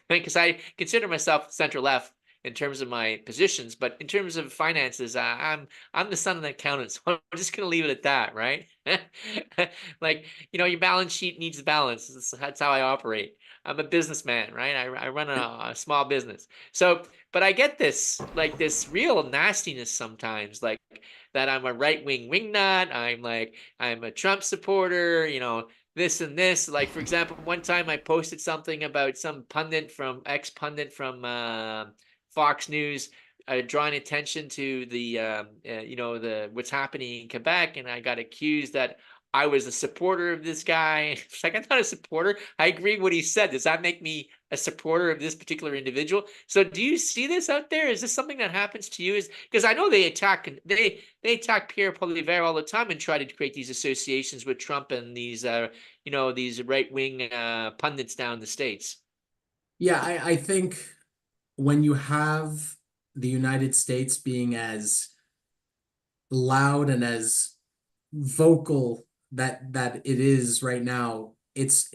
because I consider myself center left in terms of my positions, but in terms of finances, I'm the son of an accountant, so I'm just gonna leave it at that, right? Like, you know, your balance sheet needs balance. That's how I operate. I'm a businessman, right? I run a small business. So, but I get this, like this real nastiness sometimes, like that I'm a right-wing wingnut. I'm a Trump supporter, you know, this and this. Like, for example, one time I posted something about some ex-pundit from Fox News, drawing attention to the you know, the what's happening in Quebec, and I got accused that I was a supporter of this guy. It's like, I'm not a supporter. I agree with what he said. Does that make me a supporter of this particular individual? So do you see this out there? Is this something that happens to you? Is because I know they attack Pierre Poilievre all the time and try to create these associations with Trump and these you know, these right-wing pundits down in the States. Yeah, I think when you have the United States being as loud and as vocal that it is right now,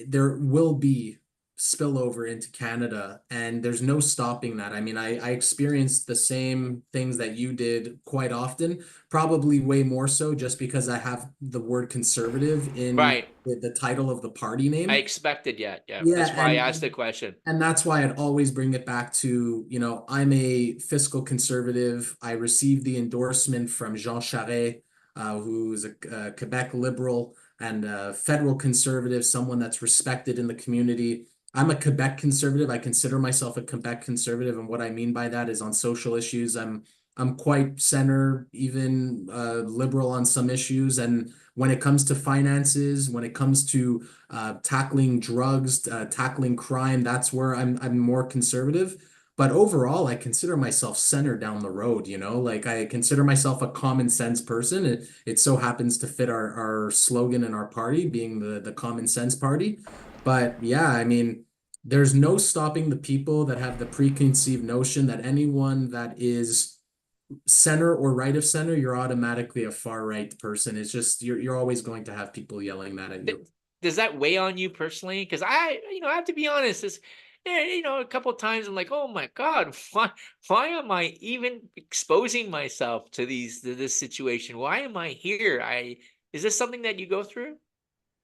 there will be spillover into Canada, and there's no stopping that. I mean, I experienced the same things that you did quite often, probably way more so just because I have the word conservative in Right. the title of the party I name. expected, yeah. Yeah, That's why I asked the question. and that's why I'd always bring it back to, I'm a fiscal conservative. I received the endorsement from Jean Charest, who's a Quebec liberal and a federal conservative, someone that's respected in the community. I'm a Quebec conservative. I consider myself a Quebec conservative, and what I mean by that is on social issues, I'm quite center, even liberal on some issues. And when it comes to finances, when it comes to tackling drugs, tackling crime, that's where I'm more conservative. But overall, I consider myself center down the road, like I consider myself a common sense person. It so happens to fit our slogan in our party, being the common sense party. But yeah, I mean, there's no stopping the people that have the preconceived notion that anyone that is center or right of center, you're automatically a far right person. It's just you're always going to have people yelling that at you. Does that weigh on you personally? Because I have to be honest, a couple of times I'm like, oh my God, why am I even exposing myself to this situation? Why am I here? Is this something that you go through?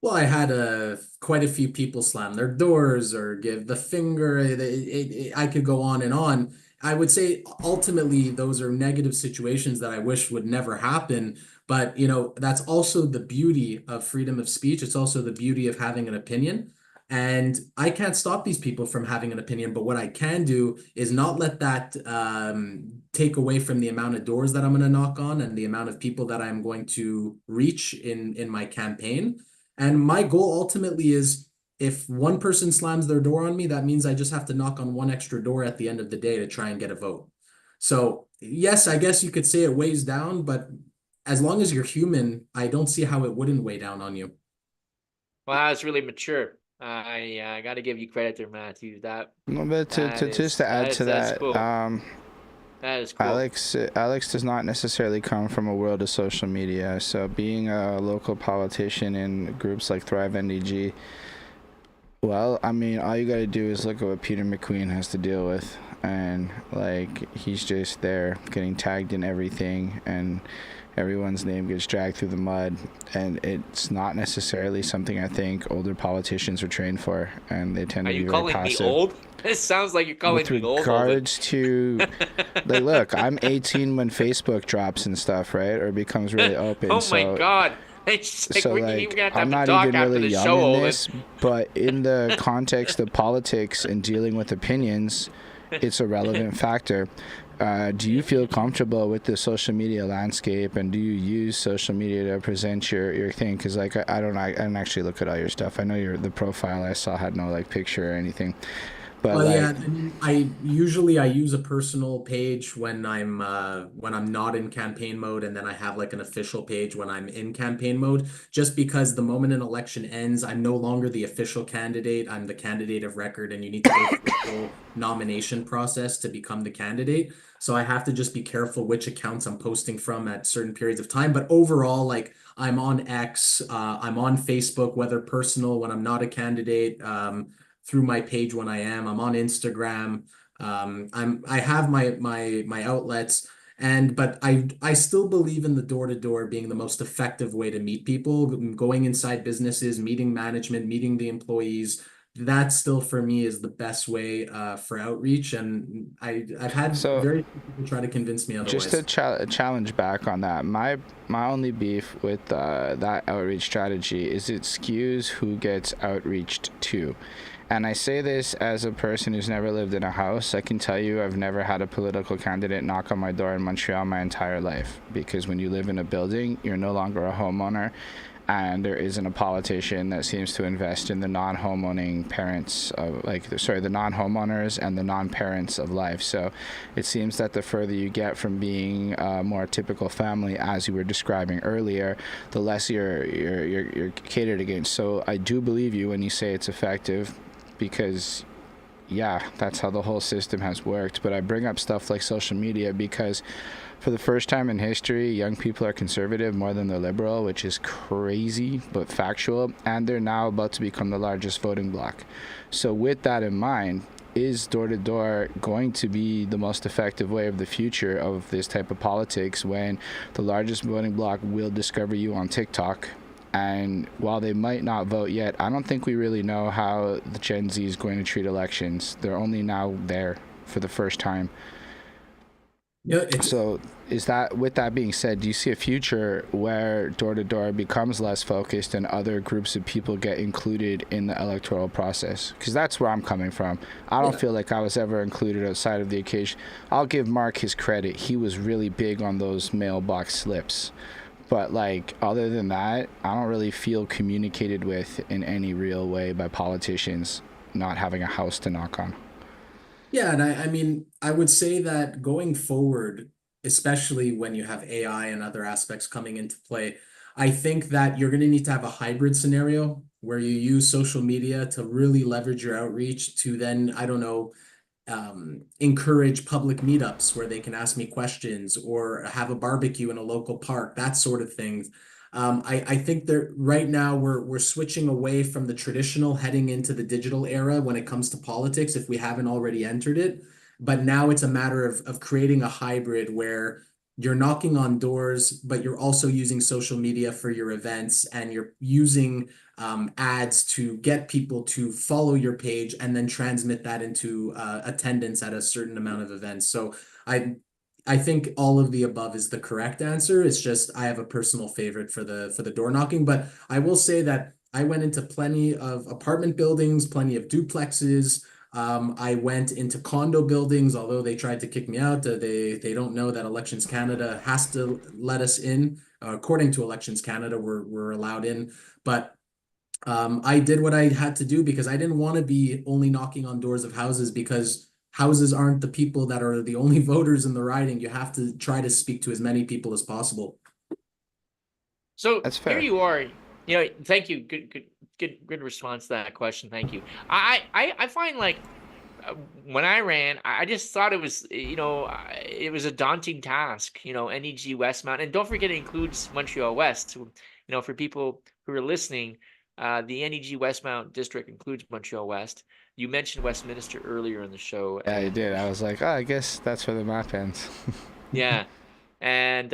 Well, I had quite a few people slam their doors or give the finger. I could go on and on. I would say ultimately those are negative situations that I wish would never happen. But, that's also the beauty of freedom of speech. It's also the beauty of having an opinion. And I can't stop these people from having an opinion. But what I can do is not let that take away from the amount of doors that I'm going to knock on and the amount of people that I'm going to reach in my campaign. And my goal ultimately is if one person slams their door on me, that means I just have to knock on one extra door at the end of the day to try and get a vote. So yes, I guess you could say it weighs down, but as long as you're human, I don't see how it wouldn't weigh down on you. Well, that's really mature. I got to give you credit there, Mathew. No, but just to add to that, cool. That is cool. Alex does not necessarily come from a world of social media. So being a local politician in groups like Thrive NDG, well, I mean, all you got to do is look at what Peter McQueen has to deal with. And, like, he's just there getting tagged in everything. And everyone's name gets dragged through the mud. And it's not necessarily something I think older politicians are trained for. And they tend to be very passive. Are you calling me old? This sounds like you're calling me old. With regards to, like, look, I'm 18 when Facebook drops and stuff, right? Or becomes really open. Oh my God. So, I'm not even really young in this, but in the context of politics and dealing with opinions, it's a relevant factor. Do you feel comfortable with the social media landscape, and do you use social media to present your thing? Because, like, I didn't actually look at all your stuff. I know the profile I saw had no, like, picture or anything. But well, yeah, I mean, I use a personal page when I'm not in campaign mode, and then I have like an official page when I'm in campaign mode, just because the moment an election ends, I'm no longer the official candidate. I'm the candidate of record, and you need to go through the whole nomination process to become the candidate. So I have to just be careful which accounts I'm posting from at certain periods of time. But overall, like, I'm on X, I'm on Facebook, whether personal when I'm not a candidate, through my page when I'm on Instagram. I have my outlets, but I still believe in the door-to-door being the most effective way to meet people, going inside businesses, meeting management, meeting the employees. That still for me is the best way for outreach, and I've had very few people try to convince me otherwise. Just to challenge back on that, my only beef with that outreach strategy is it skews who gets outreached to. And I say this as a person who's never lived in a house. I can tell you I've never had a political candidate knock on my door in Montreal my entire life, because when you live in a building, you're no longer a homeowner, and there isn't a politician that seems to invest in the non-homeowning parents of, the non-homeowners and the non-parents of life. So it seems that the further you get from being a more typical family, as you were describing earlier, the less you're catered against. So I do believe you when you say it's effective, because yeah, that's how the whole system has worked. But I bring up stuff like social media because For the first time in history, young people are conservative more than they're liberal, which is crazy but factual, and they're now about to become the largest voting bloc. So with that in mind, is door-to-door going to be the most effective way of the future of this type of politics when the largest voting bloc will discover you on TikTok? And while they might not vote yet, I don't think we really know how the Gen Z is going to treat elections. They're only now there for the first time. Yeah, So is that, with that being said, do you see a future where door-to-door becomes less focused and other groups of people get included in the electoral process? Because that's where I'm coming from. I don't feel like I was ever included outside of the occasion. I'll give Mark his credit. He was really big on those mailbox slips. But like, other than that, I don't really feel communicated with in any real way by politicians not having a house to knock on. Yeah, and I mean, I would say that going forward, especially when you have AI and other aspects coming into play, I think that you're going to need to have a hybrid scenario where you use social media to really leverage your outreach to then, I don't know, encourage public meetups where they can ask me questions or have a barbecue in a local park, that sort of thing. I think that right now we're switching away from the traditional, heading into the digital era when it comes to politics, if we haven't already entered it. But now it's a matter of creating a hybrid where you're knocking on doors, but you're also using social media for your events, and you're using ads to get people to follow your page and then transmit that into attendance at a certain amount of events. So I think all of the above is the correct answer. It's just I have a personal favorite for the door knocking, but I will say that I went into plenty of apartment buildings, plenty of duplexes. I went into condo buildings, although they tried to kick me out. They don't know that Elections Canada has to let us in. According to Elections Canada, we're allowed in, but I did what I had to do because I didn't want to be only knocking on doors of houses, because houses aren't the people that are the only voters in the riding. You have to try to speak to as many people as possible. So That's here fair. you are. Thank you. Good response to that question. Thank you. I find like when I ran, I just thought it was, it was a daunting task. NEG Westmount, and don't forget it includes Montreal West. For people who are listening, the NEG Westmount district includes Montreal West. You mentioned Westminster earlier in the show. Yeah, I did. I was like, oh, I guess that's where the map ends. Yeah, and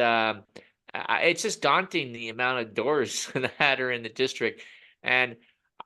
it's just daunting the amount of doors that are in the district, and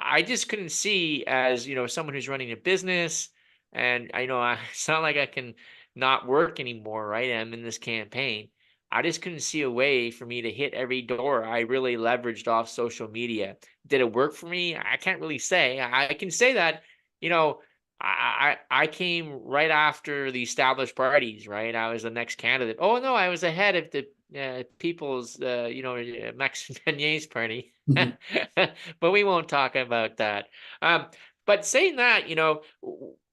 I just couldn't see, as someone who's running a business, and it's not like I can not work anymore, right? I'm in this campaign. I just couldn't see a way for me to hit every door. I really leveraged off social media. Did it work for me? I can't really say. I can say that, you know, I came right after the established parties, right? I was the next candidate. Oh no, I was ahead of the People's, Max Benier's party. But we won't talk about that. Um, but saying that,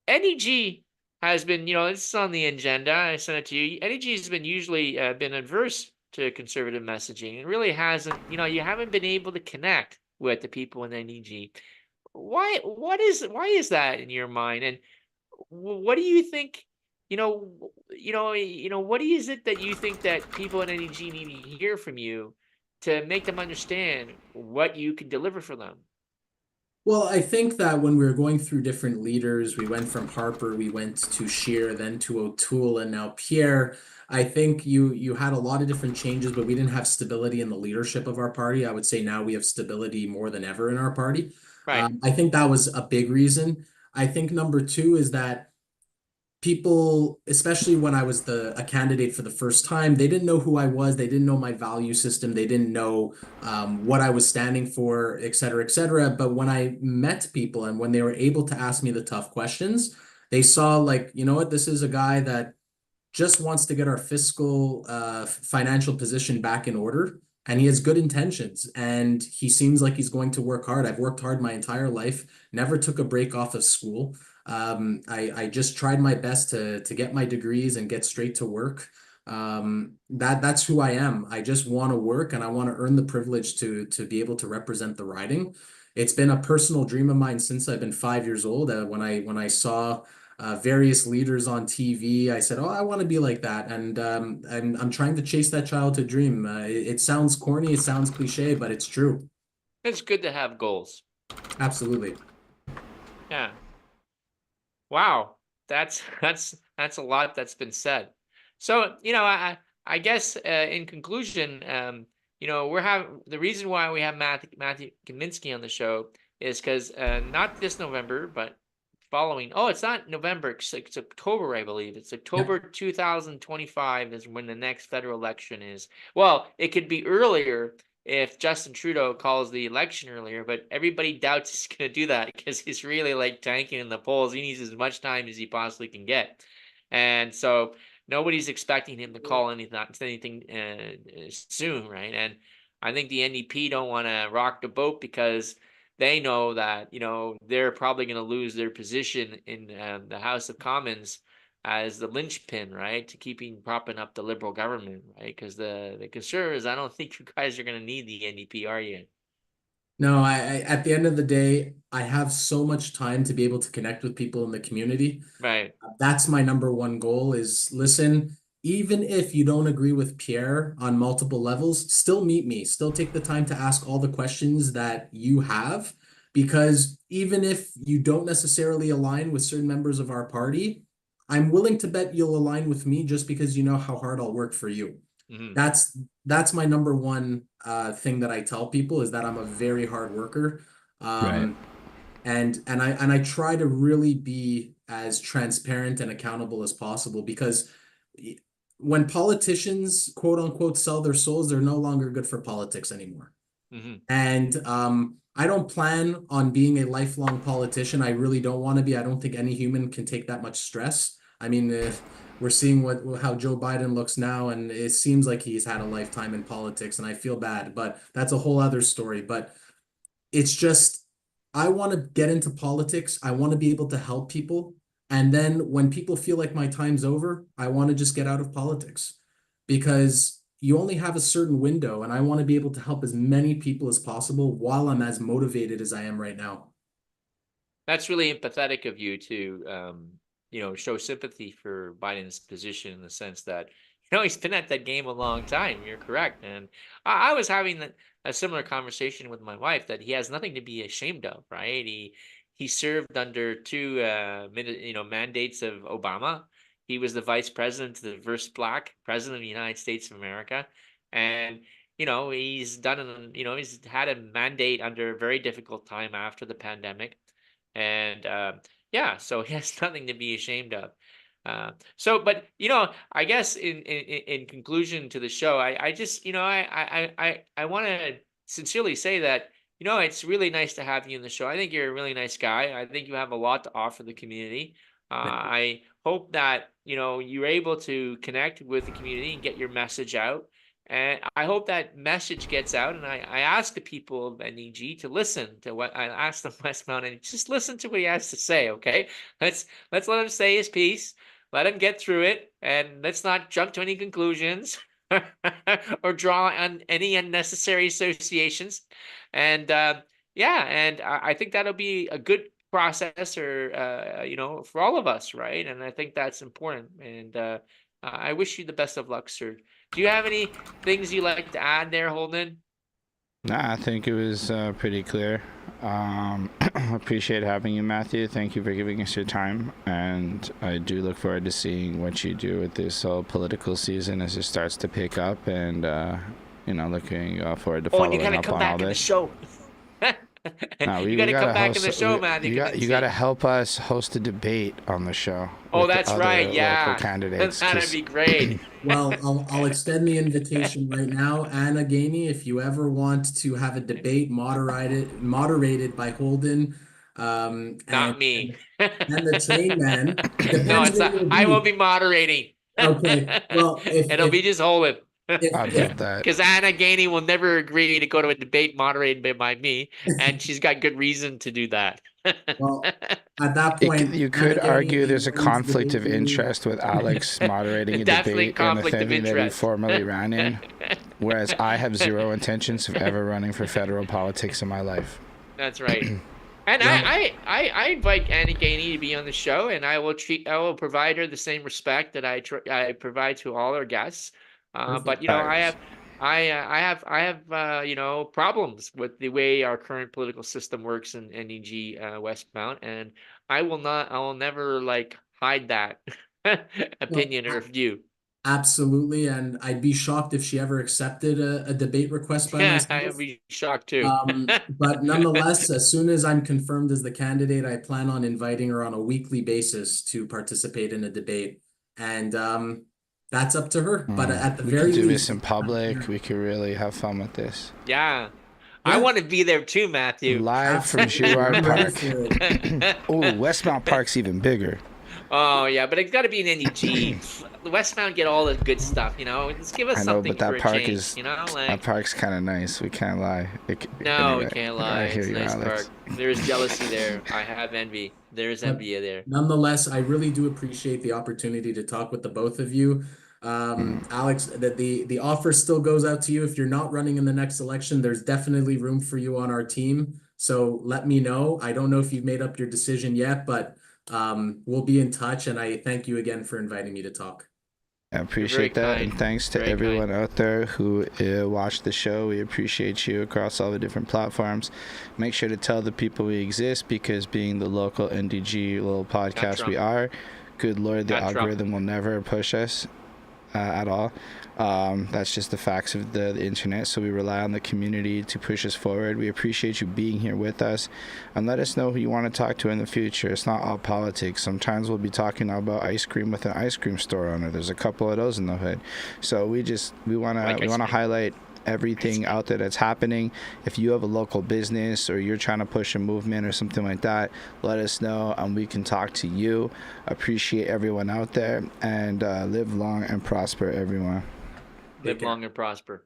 NEG has been, this is on the agenda. I sent it to you. NEG has been usually been adverse to conservative messaging, and really hasn't. You haven't been able to connect with the people in NEG. Why is that in your mind? And what do you think? What is it that you think that people in NEG need to hear from you to make them understand what you can deliver for them? Well, I think that when we were going through different leaders, we went from Harper, we went to Scheer, then to O'Toole, and now Pierre. I think you had a lot of different changes, but we didn't have stability in the leadership of our party. I would say now we have stability more than ever in our party. Right. I think that was a big reason. I think number two is that people, especially when I was a candidate for the first time, they didn't know who I was. They didn't know my value system. They didn't know what I was standing for, et cetera, et cetera. But when I met people and when they were able to ask me the tough questions, they saw, like, you know what, this is a guy that just wants to get our fiscal financial position back in order. And he has good intentions, and he seems like he's going to work hard. I've worked hard my entire life, never took a break off of school. I just tried my best to get my degrees and get straight to work. That's who I am. I just want to work, and I want to earn the privilege to be able to represent the riding. It's been a personal dream of mine since I've been 5 years old. When I saw various leaders on TV. I said, "Oh, I want to be like that," and I'm trying to chase that childhood dream. It sounds corny, it sounds cliche, but it's true. It's good to have goals. Absolutely. Yeah. Wow. That's a lot that's been said. So, I guess in conclusion, we're having the reason why we have Mathew Kaminski on the show is because not this November, but following. Oh, it's not November. It's October, I believe. It's October 2025 is when the next federal election is. Well, it could be earlier if Justin Trudeau calls the election earlier, but everybody doubts he's going to do that because he's really like tanking in the polls. He needs as much time as he possibly can get. And so nobody's expecting him to call anything soon, right? And I think the NDP don't want to rock the boat because they know that, they're probably going to lose their position in the House of Commons as the linchpin, right, to propping up the Liberal government, right? Because the Conservatives, I don't think you guys are going to need the NDP, are you? No, at the end of the day, I have so much time to be able to connect with people in the community. Right. That's my number one goal is listen, even if you don't agree with Pierre on multiple levels, still meet me, still take the time to ask all the questions that you have, because even if you don't necessarily align with certain members of our party, I'm willing to bet you'll align with me just because you know how hard I'll work for you. Mm-hmm. That's my number one thing that I tell people is that I'm a very hard worker. Right. And I try to really be as transparent and accountable as possible because when politicians quote unquote sell their souls, they're no longer good for politics anymore. Mm-hmm. And I don't plan on being a lifelong politician. I really don't want to be. I don't think any human can take that much stress. I mean, we're seeing how Joe Biden looks now, and it seems like he's had a lifetime in politics, and I feel bad, but that's a whole other story. But it's just, I want to get into politics. I want to be able to help people. And then when people feel like my time's over, I want to just get out of politics because you only have a certain window, and I want to be able to help as many people as possible while I'm as motivated as I am right now. That's really empathetic of you to, show sympathy for Biden's position in the sense that, he's been at that game a long time. You're correct. And I was having a similar conversation with my wife that he has nothing to be ashamed of, right? He served under two, mandates of Obama. He was the vice president, the first black president of the United States of America. And, he's he's had a mandate under a very difficult time after the pandemic. And so he has nothing to be ashamed of. But I guess in conclusion to the show, I just I want to sincerely say that it's really nice to have you in the show. I think you're a really nice guy. I think you have a lot to offer the community. I hope that you're able to connect with the community and get your message out. And I hope that message gets out. And I ask the people of NDG to listen to what I asked them Westmount and just listen to what he has to say. Okay, let's let him say his piece. Let him get through it, and let's not jump to any conclusions or draw on any unnecessary associations. And I think that'll be a good process, for all of us, right? And I think that's important. And I wish you the best of luck, sir. Do you have any things you like to add there, Holden? Nah, I think it was pretty clear. Appreciate having you, Matthew. Thank you for giving us your time, and I do look forward to seeing what you do with this whole political season as it starts to pick up, and looking forward to following up on all this. No, you got to come back in the show, Mathew. You got to help us host a debate on the show. Oh, that's right. Yeah, candidates. That'd be great. Well, I'll extend the invitation right now, Anna Gainey. If you ever want to have a debate moderated by Holden, not me, and the Trainman. No, it's not. I will be moderating. Okay. Well, it'll be just Holden. I'll get that. Because Anna Gainey will never agree to go to a debate moderated by me, and she's got good reason to do that. Well, at that point, you could argue there's a conflict of interest with Alex moderating a debate in the thing that he formerly ran in, whereas I have zero intentions of ever running for federal politics in my life. That's right. And Well, I invite Annie Gainey to be on the show, and I will provide her the same respect that I provide to all our guests. But perfect. Thanks. I have problems with the way our current political system works in NDG Westmount, and I will never like hide that Well, opinion or view. absolutely, and I'd be shocked if she ever accepted a debate request by Yeah, myself. I'd be shocked too. But nonetheless, as soon as I'm confirmed as the candidate, I plan on inviting her on a weekly basis to participate in a debate. And that's up to her. But at the We could very do this least, in public. We could really have fun with this. Yeah. I yeah, want to be there too, Matthew. Live from absolutely. Girard I'm ready Park. for it. Oh, Westmount Park's even bigger. Oh yeah, but it's got to be an NDG. The Westmount get all the good stuff, you know. Just give us I know, something but that for a park change, is you know. that Like park's kind of nice. We can't lie. no, we Anyway, can't lie. I hear It's a you, nice Alex. park. There is jealousy there. I have envy. There is But envy there. nonetheless, I really do appreciate the opportunity to talk with the both of you. Alex, that the offer still goes out to you. If you're not running in the next election, there's definitely room for you on our team. So let me know. I don't know if you've made up your decision yet, but we'll be in touch. And I thank you again for inviting me to talk. I You're very appreciate that, and kind. thanks to Very everyone kind. out there who watched the show. We appreciate you across all the different platforms. Make sure to tell the people we exist, because being the local NDG little podcast Trump. we are, good Lord, the Not Trump. algorithm will never push us at all. That's just the facts of the internet. So we rely on the community to push us forward. We appreciate you being here with us, and let us know who you want to talk to in the future. It's not all politics. Sometimes we'll be talking about ice cream with an ice cream store owner. There's a couple of those in the hood. So we want Like to ice cream. highlight everything out there that's happening. If you have a local business or you're trying to push a movement or something like that, let us know and we can talk to you. Appreciate everyone out there, and live long and prosper, everyone. Live long and prosper.